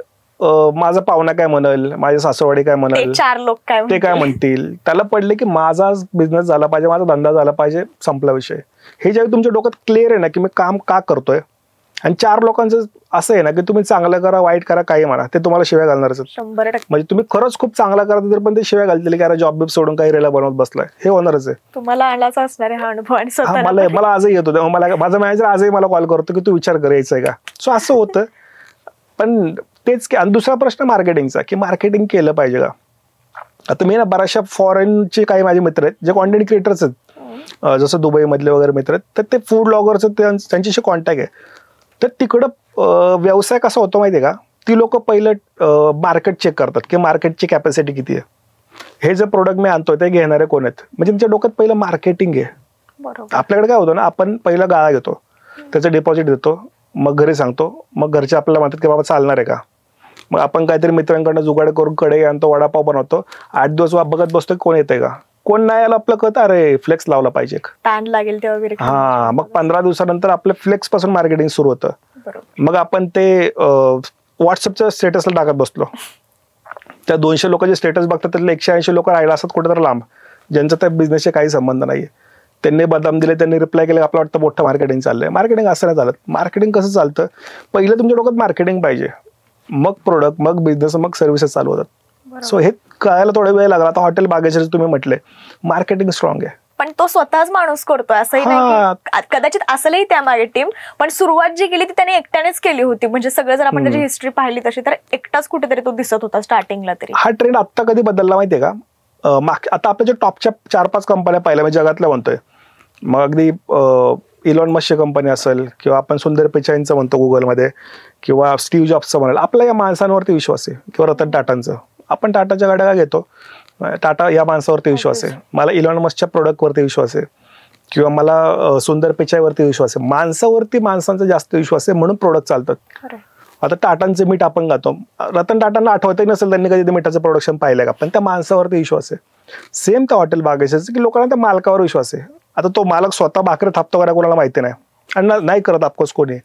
माझा पाहुणा काय म्हणेल, माझे सासरवाडी काय म्हणेल, चार लोक काय ते काय म्हणतील. त्याला पडले की माझा बिझनेस झाला पाहिजे, माझा धंदा झाला पाहिजे, संपला विषय. हे ज्यावेळी तुमच्या डोक्यात क्लिअर आहे ना की मी काम का करतोय, आणि चार लोकांचं असं आहे ना की तुम्ही चांगलं करा वाईट करा काही म्हणा, ते तुम्हाला शिव्या घालणारच. 100%. म्हणजे तुम्ही खरंच खूप चांगला करता तर पण ते शिव्या घालतील की अरे जॉब बिब सोडून काही रेला बनवत बसलाय, हे होणारच आहे. तुम्हाला आलाच असणार आहे हा अनुभव. आणि मला आजही येत होतं, मला माझा मॅनेजर आजही मला कॉल करतो की तू विचार करायचंय का. सो असं होतं. पण तेच की. आणि दुसरा प्रश्न मार्केटिंगचा, की मार्केटिंग केलं पाहिजे का. आता मी ना बऱ्याचशा फॉरेनचे काही माझे मित्र आहेत जे कॉन्टेंट क्रिएटर्स आहेत, जसं दुबई मधले वगैरे मित्र आहेत, तर ते फूड ब्लॉगरचं त्यांच्याशी कॉन्टॅक्ट आहे. तर तिकडं व्यवसाय कसा होतो माहितीये का, ती लोक पहिलं मार्केट चेक करतात की मार्केटची कॅपॅसिटी किती आहे, हे जे प्रोडक्ट मी आणतोय ते घेणारे कोण आहेत. म्हणजे त्यांच्या डोक्यात पहिलं मार्केटिंग आहे. आपल्याकडे काय होतं ना, आपण पहिलं गाळा घेतो, त्याचं डिपॉझिट देतो, मग घरी सांगतो, मग घरचे आपल्याला म्हणतात की बाबा चालणार आहे का. मग आपण काहीतरी मित्रांकडनं जुगाड करून कढई आणतो, वडापाव बनवतो, 8 दिवस बघत बसतो कोण येतंय का. कोण नाही आलं आपलं कळतं, अरे फ्लेक्स लावला पाहिजे, ताण लागेल तेव्हा. हा, मग 15 दिवसानंतर आपलं फ्लेक्स पासून मार्केटिंग सुरू होतं. मग आपण ते व्हॉट्सअपच्या स्टेटसला टाकत बसलो. त्या 200 लोकांचे स्टेटस बघतात, त्यातले 180 लोक राहिला असतात कुठेतरी लांब, ज्यांचा त्या बिझनेसशी काही संबंध नाही. त्यांनी बदाम दिले, त्यांनी रिप्लाय केले, आपलं वाटतं मोठं मार्केटिंग चाललंय. मार्केटिंग असं नाही चालत. मार्केटिंग कसं चालतं, पहिलं तुमच्या डोक्यात मार्केटिंग पाहिजे, मग प्रोडक्ट, मग बिझनेस, मग सर्व्हिसेस चालू होतात. सो हे कळायला थोडा वेळ लागला. आता हॉटेल बागेश्वर तुम्ही म्हटले, मार्केटिंग स्ट्रॉंग आहे, पण तो स्वतःच माणूस करतोय असंही नाही. कदाचित असलंही त्यामागे टीम, पण सुरुवात जी केली ती त्याने एकट्यानेच केली होती. म्हणजे सगळं जर आपण त्याची हिस्ट्री पाहिली तशी, तर एकटाच कुठेतरी तो दिसत होता स्टार्टिंगला तरी. हा ट्रेंड आता कधी बदलला माहितीये का. आता आपल्या जे टॉपच्या 4-5 कंपन्या पाहिल्या, म्हणजे जगातल्या म्हणतोय, मग अगदी इलॉन मस्कची कंपनी असेल, किंवा आपण सुंदर पिचाईंचं म्हणतो गुगलमध्ये, किंवा स्टीव्ह जॉब्सचं म्हणाल, आपल्या या माणसांवरती विश्वास आहे, किंवा रतन टाटांचं. आपण टाटाच्या गाड्या का घेतो, टाटा या माणसावरती विश्वास आहे. मला इलॉन मस्कच्या प्रोडक्टवरती विश्वास आहे, किंवा मला सुंदर पिचाईवरती विश्वास आहे. माणसावरती माणसांचा जास्त विश्वास आहे, म्हणून प्रोडक्ट चालतात. आता टाटांचे मीठ आपण गातो, रतन टाटांना आठवतही नसेल त्यांनी कधी ते मिठाचं प्रोडक्शन पाहिलंय का, पण त्या माणसावरती विश्वास आहे. सेम त्या हॉटेल बागेश्वरचं, की लोकांना त्या मालकावर विश्वास आहे. आता तो मालक स्वतः भाकरी थापतो का कोणाला माहिती नाही, आणि नाही करत ऑफकोर्स कोणी.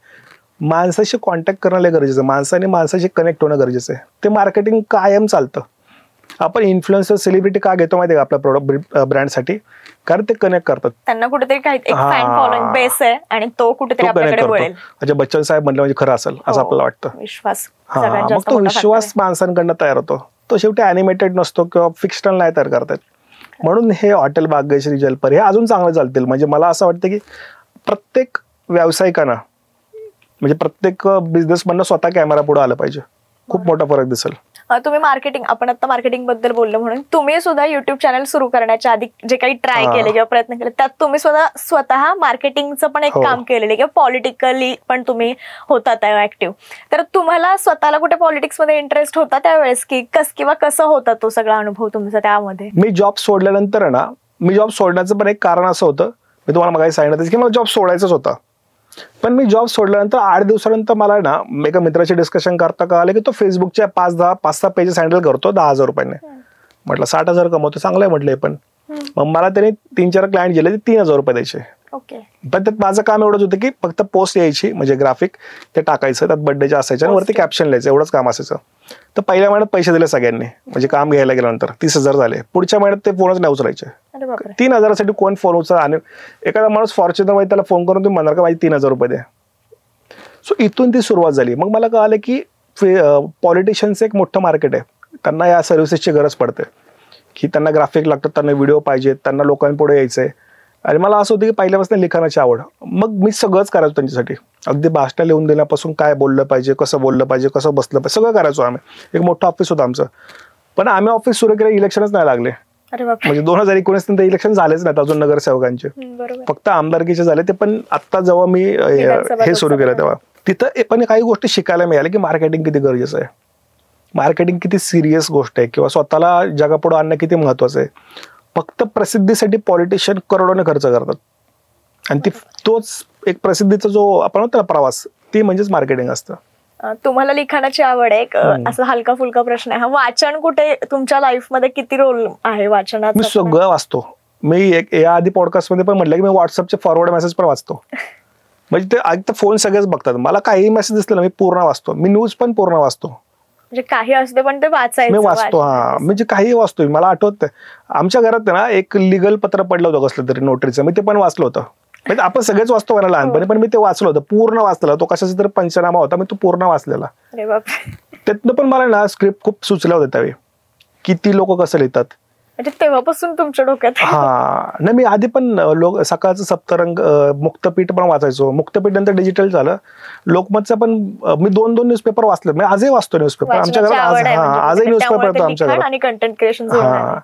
माणसाशी कॉन्टॅक्ट करणं लय गरजेचं आहे, माणसाने माणसाशी कनेक्ट होणं गरजेचं आहे. ते मार्केटिंग कायम चालतं. आपण इन्फ्लुएन्सर सेलिब्रिटी का घेतो माहिती आहे का आपल्या प्रोडक्ट ब्रँडसाठी, कारण ते कनेक्ट करतात. त्यांना कुठेतरी काही एक फॅन फॉलोइंग बेस आहे, आणि तो कुठेतरी आपल्याकडे वळेल. म्हणजे बच्चन साहेब म्हणलं म्हणजे खरं असेल असं आपल्याला वाटतं. विश्वास, मग तो विश्वास माणसांकडनं तयार होतो. तो शेवटी अॅनिमेटेड नसतो किंवा फिक्शनल नाही तयार करतात. म्हणून हे हॉटेल बागेश्री, जलपर हे अजून चांगलं चालतील. म्हणजे मला असं वाटतं की प्रत्येक व्यावसायिकांना, म्हणजे प्रत्येक बिझनेसमॅननं स्वतः कॅमेरा पुढे आलं पाहिजे. खूप मोठा फरक दिसेल. तुम्ही मार्केटिंग, आपण आता मार्केटिंग बद्दल बोललो म्हणून, तुम्ही सुद्धा युट्यूब चॅनल सुरू करण्याच्या आधी जे काही ट्राय केले किंवा प्रयत्न केले, त्यात तुम्ही स्वतः मार्केटिंगचं पण एक काम केलेलं, किंवा पॉलिटिकली पण तुम्ही होता ऍक्टिव्ह. तर तुम्हाला स्वतःला कुठे पॉलिटिक्स मध्ये इंटरेस्ट होता त्यावेळेस, की किंवा कसं होता तो सगळा अनुभव तुमचा त्यामध्ये. मी जॉब सोडल्यानंतर ना, मी जॉब सोडण्याचं पण एक कारण असं होतं, मी तुम्हाला मगाशी सांगितलं की मला जॉब सोडायचाच होता. पण मी जॉब सोडल्यानंतर 8 दिवसानंतर मला ना एका मित्राची डिस्कशन करता कळालं की तो फेसबुकच्या 5-6 पेजेस हँडल करतो 10,000 रुपयाने. म्हटलं 60,000 कमवतो, चांगलं आहे म्हटलं. पण मग मला त्याने 3-4 क्लायंट गेले, ते 3,000 रुपये द्यायचे. पण त्यात माझं काम एवढंच होतं की फक्त पोस्ट यायची, म्हणजे ग्राफिक ते टाकायचं, त्यात बर्थडेचे असायचे आणि वरती कॅप्शन लिहायचं, एवढंच काम असायचं. तर पहिल्या महिन्यात पैसे दिले सगळ्यांनी, म्हणजे काम घ्यायला गेल्यानंतर 30,000 झाले. पुढच्या महिन्यात ते फोनच नाही उचलायचे. 3,000साठी कोण फोन उचल. आणि एखादा माणूस फॉर्च्युनर मध्ये त्याला फोन करून तुम्ही म्हणणार का माझे 3,000 रुपये द्या. सो इथून ती सुरुवात झाली. मग मला कळालं की पॉलिटिशियन्सचं एक मोठं मार्केट आहे, त्यांना या सर्व्हिसेसची गरज पडते, की त्यांना ग्राफिक लागतात, त्यांना व्हिडिओ पाहिजेत, त्यांना लोकांपुढे यायचंय. आणि मला असं होतं की पहिल्यापासून लिखाणाची आवड, मग मी सगळंच करायचो त्यांच्यासाठी. अगदी भाषण लिहून देण्यापासून काय बोललं पाहिजे, कसं बोललं पाहिजे, कसं बसलं पाहिजे, सगळं करायचो आम्ही. एक मोठं ऑफिस होतं आमचं. पण आम्ही ऑफिस सुरू केलं, इलेक्शनच नाही लागले. म्हणजे 2019 नंतर इलेक्शन झालेच नाहीत अजून नगरसेवकांचे, फक्त आमदारकीचे झाले. ते पण आता जेव्हा मी हे सुरू केलं तेव्हा तिथं पण काही गोष्टी शिकायला मिळाल्या की मार्केटिंग किती गरजेचं आहे, मार्केटिंग किती सिरियस गोष्ट आहे, किंवा स्वतःला जगापुढे आणणं किती महत्वाचं आहे. फक्त प्रसिद्धीसाठी पॉलिटिशियन करोडोने खर्च करतात, आणि तोच एक प्रसिद्धीचा जो आपण म्हणतो ना प्रवास, ती म्हणजेच मार्केटिंग असतं. तुम्हाला लिखाणाची आवड आहे, असा हलका फुलका प्रश्न आहे. वाचन कुठे तुमच्या लाईफ मध्ये किती रोल आहे वाचनाचा? मी सगळं वाचतो. मी या आधी पॉडकास्ट मध्ये पण म्हटलं की मी व्हॉट्सअपचे फॉरवर्ड मेसेज पण वाचतो. म्हणजे ते आता फोन सगळेच बघतात. मला काही मेसेज दिसले ना मी पूर्ण वाचतो. मी न्यूज पण पूर्ण वाचतो. म्हणजे काही असते पण ते वाचायचं. मी वाचतो. हा म्हणजे काही वाचतोय. मला आठवत आमच्या घरात ना एक लिगल पत्र पडलं होतं कसलं तरी नोटरीचं. मी ते पण वाचलं होतं. म्हणजे आपण सगळेच वाचतो मला लहानपणी, पण मी ते वाचलं होतं पूर्ण वाचलेला. तो कशाचा तरी पंचनामा होता, मी तो पूर्ण वाचलेला. त्यातनं पण मला ना स्क्रिप्ट खूप सुचल्या होत्या त्यावेळी, किती लोक कसं लिहितात. म्हणजे तेव्हापासून तुमच्या डोक्यात. हा नाही, मी आधी पण सकाळचं सप्तरंग, मुक्तपीठ पण वाचायचो. मुक्तपीठ नंतर डिजिटल झालं. लोकमतचं पण मी 2 न्यूजपेपर वाचले. मी आजही वाचतो न्यूजपेपर. आमच्या घरात आजही न्यूजपेपर येतो आमच्या घरात. आणि कंटेंट क्रिएशन. हा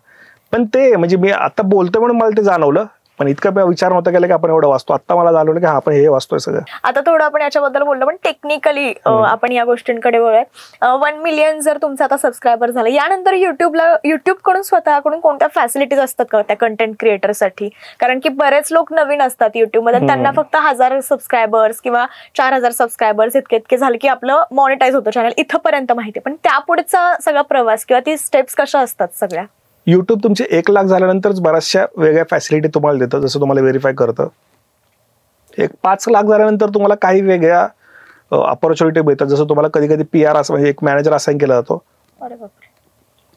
पण ते म्हणजे मी आता बोलतोय म्हणून मला ते जाणवलं, पण इतका विचार नव्हता केला की आपण एवढं वाचतो. आता मला जाणवलं की आपण हे वाचतोय सगळं. आता थोडं आपण याच्याबद्दल बोललो, पण टेक्निकली आपण या गोष्टींकडे बोलूयात. 1 मिलियन जर तुमचा आता सबस्क्रायबर झाला, यानंतर युट्यूब कडून स्वतःकडून कोणत्या फॅसिलिटीज असतात का त्या कंटेंट क्रिएटरसाठी? कारण की बरेच लोक नवीन असतात युट्यूबमध्ये, त्यांना फक्त 1000 सबस्क्रायबर्स किंवा 4000 सबस्क्रायबर्स इतके झाले की आपलं मॉनिटाईज होतं चॅनल, इथंपर्यंत माहिती. पण त्यापुढचा सगळा प्रवास किंवा ती स्टेप्स कशा असतात सगळ्या? युट्यूब तुमचे 1 लाख झाल्यानंतर बऱ्याचशा वेगळ्या फॅसिलिटी तुम्हाला देतं. जसं तुम्हाला व्हेरीफाय करतं. 5 लाख झाल्यानंतर तुम्हाला काही वेगळ्या ऑपॉर्च्युनिटी मिळतात. जसं तुम्हाला कधी कधी PR असं म्हणजे एक मॅनेजर असाइन केला जातो.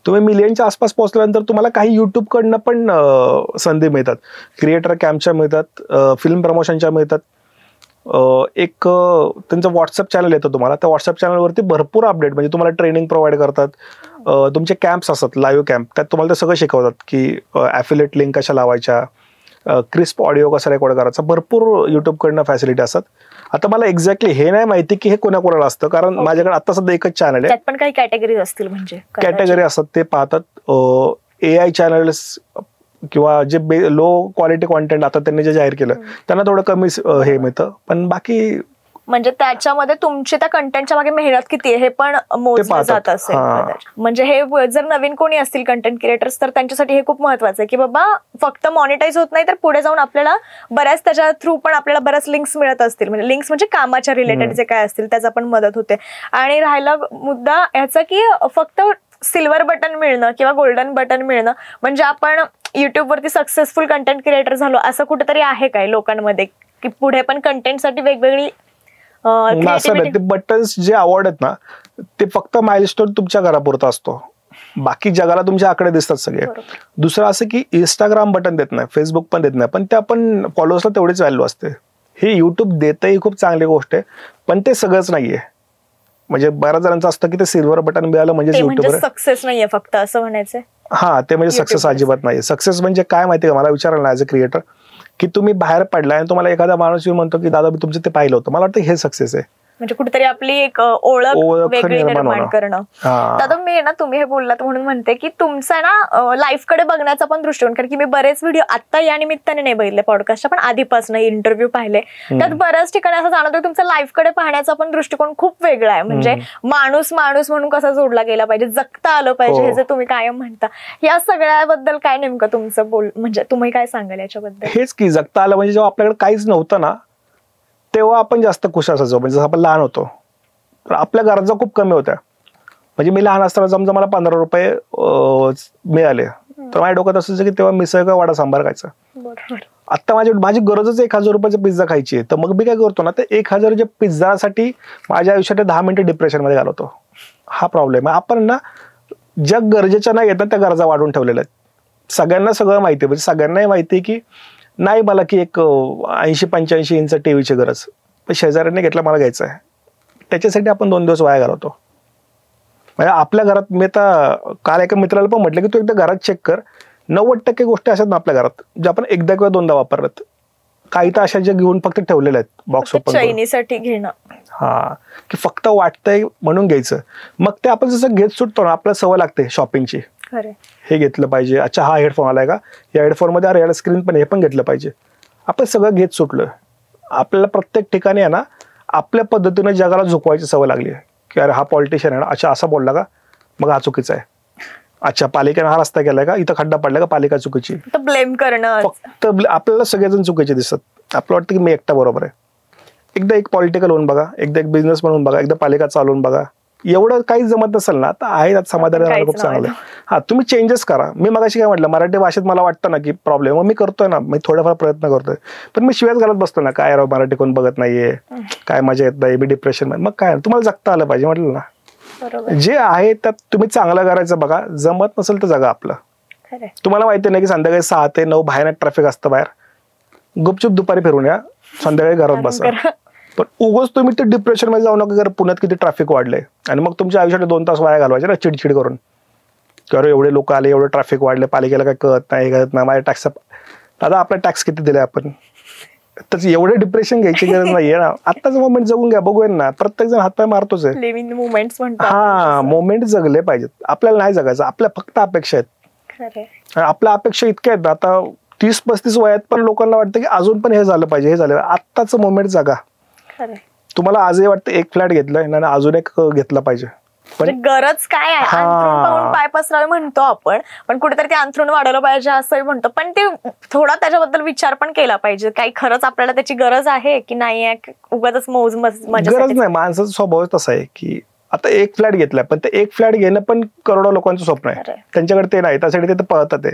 तुम्ही मिलियनच्या आसपास पोहोचल्यानंतर तुम्हाला काही युट्यूब कडनं पण संधी मिळतात. क्रिएटर कॅम्पच्या मिळतात, फिल्म प्रमोशनच्या मिळतात. एक त्यांचं व्हॉट्सअप चॅनल येतं तुम्हाला. त्या व्हॉट्सअप चॅनलवरती भरपूर अपडेट, म्हणजे तुम्हाला ट्रेनिंग प्रोव्हाइड करतात. तुमचे कॅम्प्स असतात, लाईव्ह कॅम्प, त्यात तुम्हाला ते सगळं शिकवतात की ॲफिलिएट लिंक कशा लावायच्या, क्रिस्प ऑडिओ कसा रेकॉर्ड करायचा. भरपूर युट्यूबकडनं फॅसिलिटी असतात. आता मला एक्झॅक्टली हे नाही माहिती की हे कोणाकोणाला असतं, कारण माझ्याकडे आता सध्या एकच चॅनल आहे. पण काही कॅटेगरीज असतील, म्हणजे कॅटेगरी असतात ते पाहतात. AI चॅनल्स किंवा जे लो क्वालिटी कॉन्टेंट आता त्यांनी जे जाहीर केलं त्यांना थोडं कमी हे मिळतं. पण बाकी म्हणजे त्याच्यामध्ये तुमची त्या कंटेंटच्या मागे मेहनत किती आहे हे पण मोजलं जात असेल. म्हणजे हे जर नवीन कोणी असतील कंटेंट क्रिएटर्स, तर त्यांच्यासाठी हे खूप महत्वाचं आहे की बाबा फक्त मॉनिटाईज होत नाही, तर पुढे जाऊन आपल्याला बऱ्याच त्याच्या थ्रू पण आपल्याला बऱ्याच लिंक्स मिळत असतील. म्हणजे लिंक्स म्हणजे कामाच्या रिलेटेड जे काय असतील त्याचा पण मदत होते. आणि राहिला मुद्दा याचा की फक्त सिल्वर बटन मिळणं किंवा गोल्डन बटन मिळणं म्हणजे आपण युट्यूबवरती सक्सेसफुल कंटेंट क्रिएटर झालो असं कुठेतरी आहे काय लोकांमध्ये, की पुढे पण कंटेंटसाठी वेगवेगळी ते बटन्स जे अवॉर्ड आहेत ना, ते फक्त माइलस्टोन तुमच्या घरापुरता असतो. बाकी जगाला तुमचे आकडे दिसतात सगळे. दुसरं असं की इंस्टाग्राम बटन देत नाही, फेसबुक पण देत नाही, पण ते आपण फॉलोअर्सला तेवढीच व्हॅल्यू असते. हे युट्यूब देतही खूप चांगली गोष्ट आहे, पण ते सगळंच नाहीये. म्हणजे बऱ्याच जणांचं असतं की ते सिल्वर बटन मिळालं म्हणजे युट्यूबर सक्सेस नाहीये फक्त असं म्हणायचं. हा, ते म्हणजे सक्सेस अजिबात नाही. सक्सेस म्हणजे काय माहितीये का, मला विचारायला ऍज अ क्रिएटर की तुम्ही बाहेर पडलाय आणि तुम्हाला एखादा माणूस येऊन म्हणतो की दादा मी तुमचं ते पाहिलं होतं, मला वाटतं हे सक्सेस आहे. म्हणजे कुठेतरी आपली एक ओळख वेगळी निर्माण करणं. दादा मी ना, तुम्ही हे बोललात म्हणून म्हणते की तुमचा ना लाईफ कडे बघण्याचा पण दृष्टिकोन, कारण की मी बरेच व्हिडिओ आता या निमित्ताने नाही बघितले पॉडकास्टच्या, पण आधीपासून इंटरव्ह्यू पाहिले, त्यात बऱ्याच ठिकाणी असं जाणवतं की तुमचा लाईफ कडे पाहण्याचा पण दृष्टिकोन खूप वेगळा आहे. म्हणजे माणूस म्हणून कसा जोडला गेला पाहिजे, जगता आलं पाहिजे, हे जे तुम्ही कायम म्हणता, या सगळ्याबद्दल काय नेमकं तुमचं म्हणजे तुम्ही काय सांगाल याच्याबद्दल? हेच की जगता आलं म्हणजे जेव्हा आपल्याकडे काहीच नव्हतं ना, तेव्हा आपण जास्त खुश असायचो. म्हणजे जसं आपण लहान होतो तर आपल्या गरजा खूप कमी होत्या. म्हणजे मी लहान असताना समजा मला 15 रुपये मिळाले तर माझ्या डोक्यात असायचं की तेव्हा मिसळ का वडा सांबार खायचा. आता माझी गरजच 1000 रुपयाचा पिझ्झा खायची आहे, तर मग मी काय करतो ना, ते 1000 पिझ्झासाठी माझ्या आयुष्यात 10 मिनिटं डिप्रेशन मध्ये घालवतो. हा प्रॉब्लेम आहे. आपण ना ज्या गरजेच्या नाही येतात त्या गरजा वाढवून ठेवलेल्या आहेत. सगळ्यांना सगळं माहिती आहे, म्हणजे सगळ्यांनाही माहिती आहे की नाही मला की एक 80-85 इंच टीव्हीची गरज, पण शेजाऱ्याने घेतला मला घ्यायचं आहे, त्याच्यासाठी आपण 2 दिवस वाया घालवतो. म्हणजे आपल्या घरात मी आता काल एका मित्राला पण म्हटलं की तू एकदा घरात चेक कर, 90% गोष्टी असतात ना आपल्या घरात ज्या आपण एकदा किंवा 2दा वापरतात. काही तर अशा ज्या घेऊन फक्त ठेवलेल्या आहेत बॉक्स ओपन चैनीसाठी घेणं, हा की फक्त वाटतंय म्हणून घ्यायचं. मग ते आपण जसं घेत सुटतो ना, आपल्याला सवय लागते शॉपिंगची. हे घेतलं पाहिजे, अच्छा हा हेडफोन आलाय का, या हेडफोन मध्ये अरे याला स्क्रीन पण हे पण घेतलं पाहिजे. आपण सगळं घेत सुटलोय. आपल्याला प्रत्येक ठिकाणी आहे ना आपल्या पद्धतीनं जगाला झुकवायची सवय लागली आहे की अरे हा पॉलिटिशियन आहे ना, अच्छा असा बोलला का, मग हा चुकीचा आहे. अच्छा पालिकेने हा रस्ता केलाय का, इथं खड्डा पडलाय का, पालिका चुकीची. ब्लेम करणं, फक्त आपल्याला सगळेजण चुकीचे दिसतात. आपलं वाटतं की मी एकटा बरोबर आहे. एकदा एक पॉलिटिकल होऊन बघा, एकदा एक बिझनेस म्हणून बघा, एकदा पालिका चालवून बघा, एवढं काही जमत नसेल ना तर आहे त्यात समाधान खूप चांगलं. हा तुम्ही चेंजेस करा. मी मगाशी काय म्हटलं मराठी भाषेत मला वाटतं ना की प्रॉब्लेम, मग मी करतोय ना, मी थोडाफार प्रयत्न करतोय, पण मी शिवाय घालत बसतो ना काय राव मराठी कोण बघत नाहीये, काय मजा येत नाही, मी डिप्रेशन मध्ये. मग काय तुम्हाला जगता आलं पाहिजे म्हटलं ना. जे आहे त्यात तुम्ही चांगलं करायचं बघा. जमत नसेल तर जगा आपलं. तुम्हाला माहिती नाही की संध्याकाळी 6 ते 9 भयानक ट्रॅफिक असतं बाहेर. गुपचूप दुपारी फिरून या, संध्याकाळी घरात बसा. पण उगाच तुम्ही ते डिप्रेशन मध्ये जाऊ नका. पुण्यात किती ट्रॅफिक वाढलंय आणि मग तुमच्या आयुष्यात 2 तास वाया घालवायचे ना चिडचिड करून. किंवा एवढे लोक आले, एवढं ट्रॅफिक वाढले, पालिकेला काय कळत नाही, कळत नाही, माझ्या टॅक्स. दादा आपला टॅक्स किती दिले आपण, तर एवढे डिप्रेशन घ्यायची गरज नाहीये ना. आत्ताच मोमेंट जगून घ्या. बघूया ना, प्रत्येक जण हातपाय मारतोच आहे. लिव्हिंग मोमेंट्स म्हणतात. हा मोमेंट जगले पाहिजेत. आपल्याला नाही जगायचं, आपल्या फक्त अपेक्षा आहेत. आपल्या अपेक्षा इतक्या आहेत आता 30-35 वयात पण लोकांना वाटतं की अजून पण हे झालं पाहिजे, हे झालं. आत्ताच मोमेंट जगा. तुम्हाला आजही वाटतं एक फ्लॅट घेतलाय ना, अजून एक घेतला पाहिजे, पण गरज काय आहे. अंथरूण पाहून पाय पसरावे म्हणतो आपण, पण कुठेतरी ते अंथरूण वाढवलं पाहिजे असंही म्हणतो. पण ते थोडा त्याच्याबद्दल विचार पण केला पाहिजे. काही खरंच आपल्याला त्याची गरज आहे की नाही, उगाच मौज मजा. गरज नाही. माणसाचा स्वभाव तसा आहे की आता एक फ्लॅट घेतलाय, पण ते एक फ्लॅट घेणं पण करोडो लोकांचं स्वप्न आहे. त्यांच्याकडे ते नाही, त्यासाठी ते पळतात. ते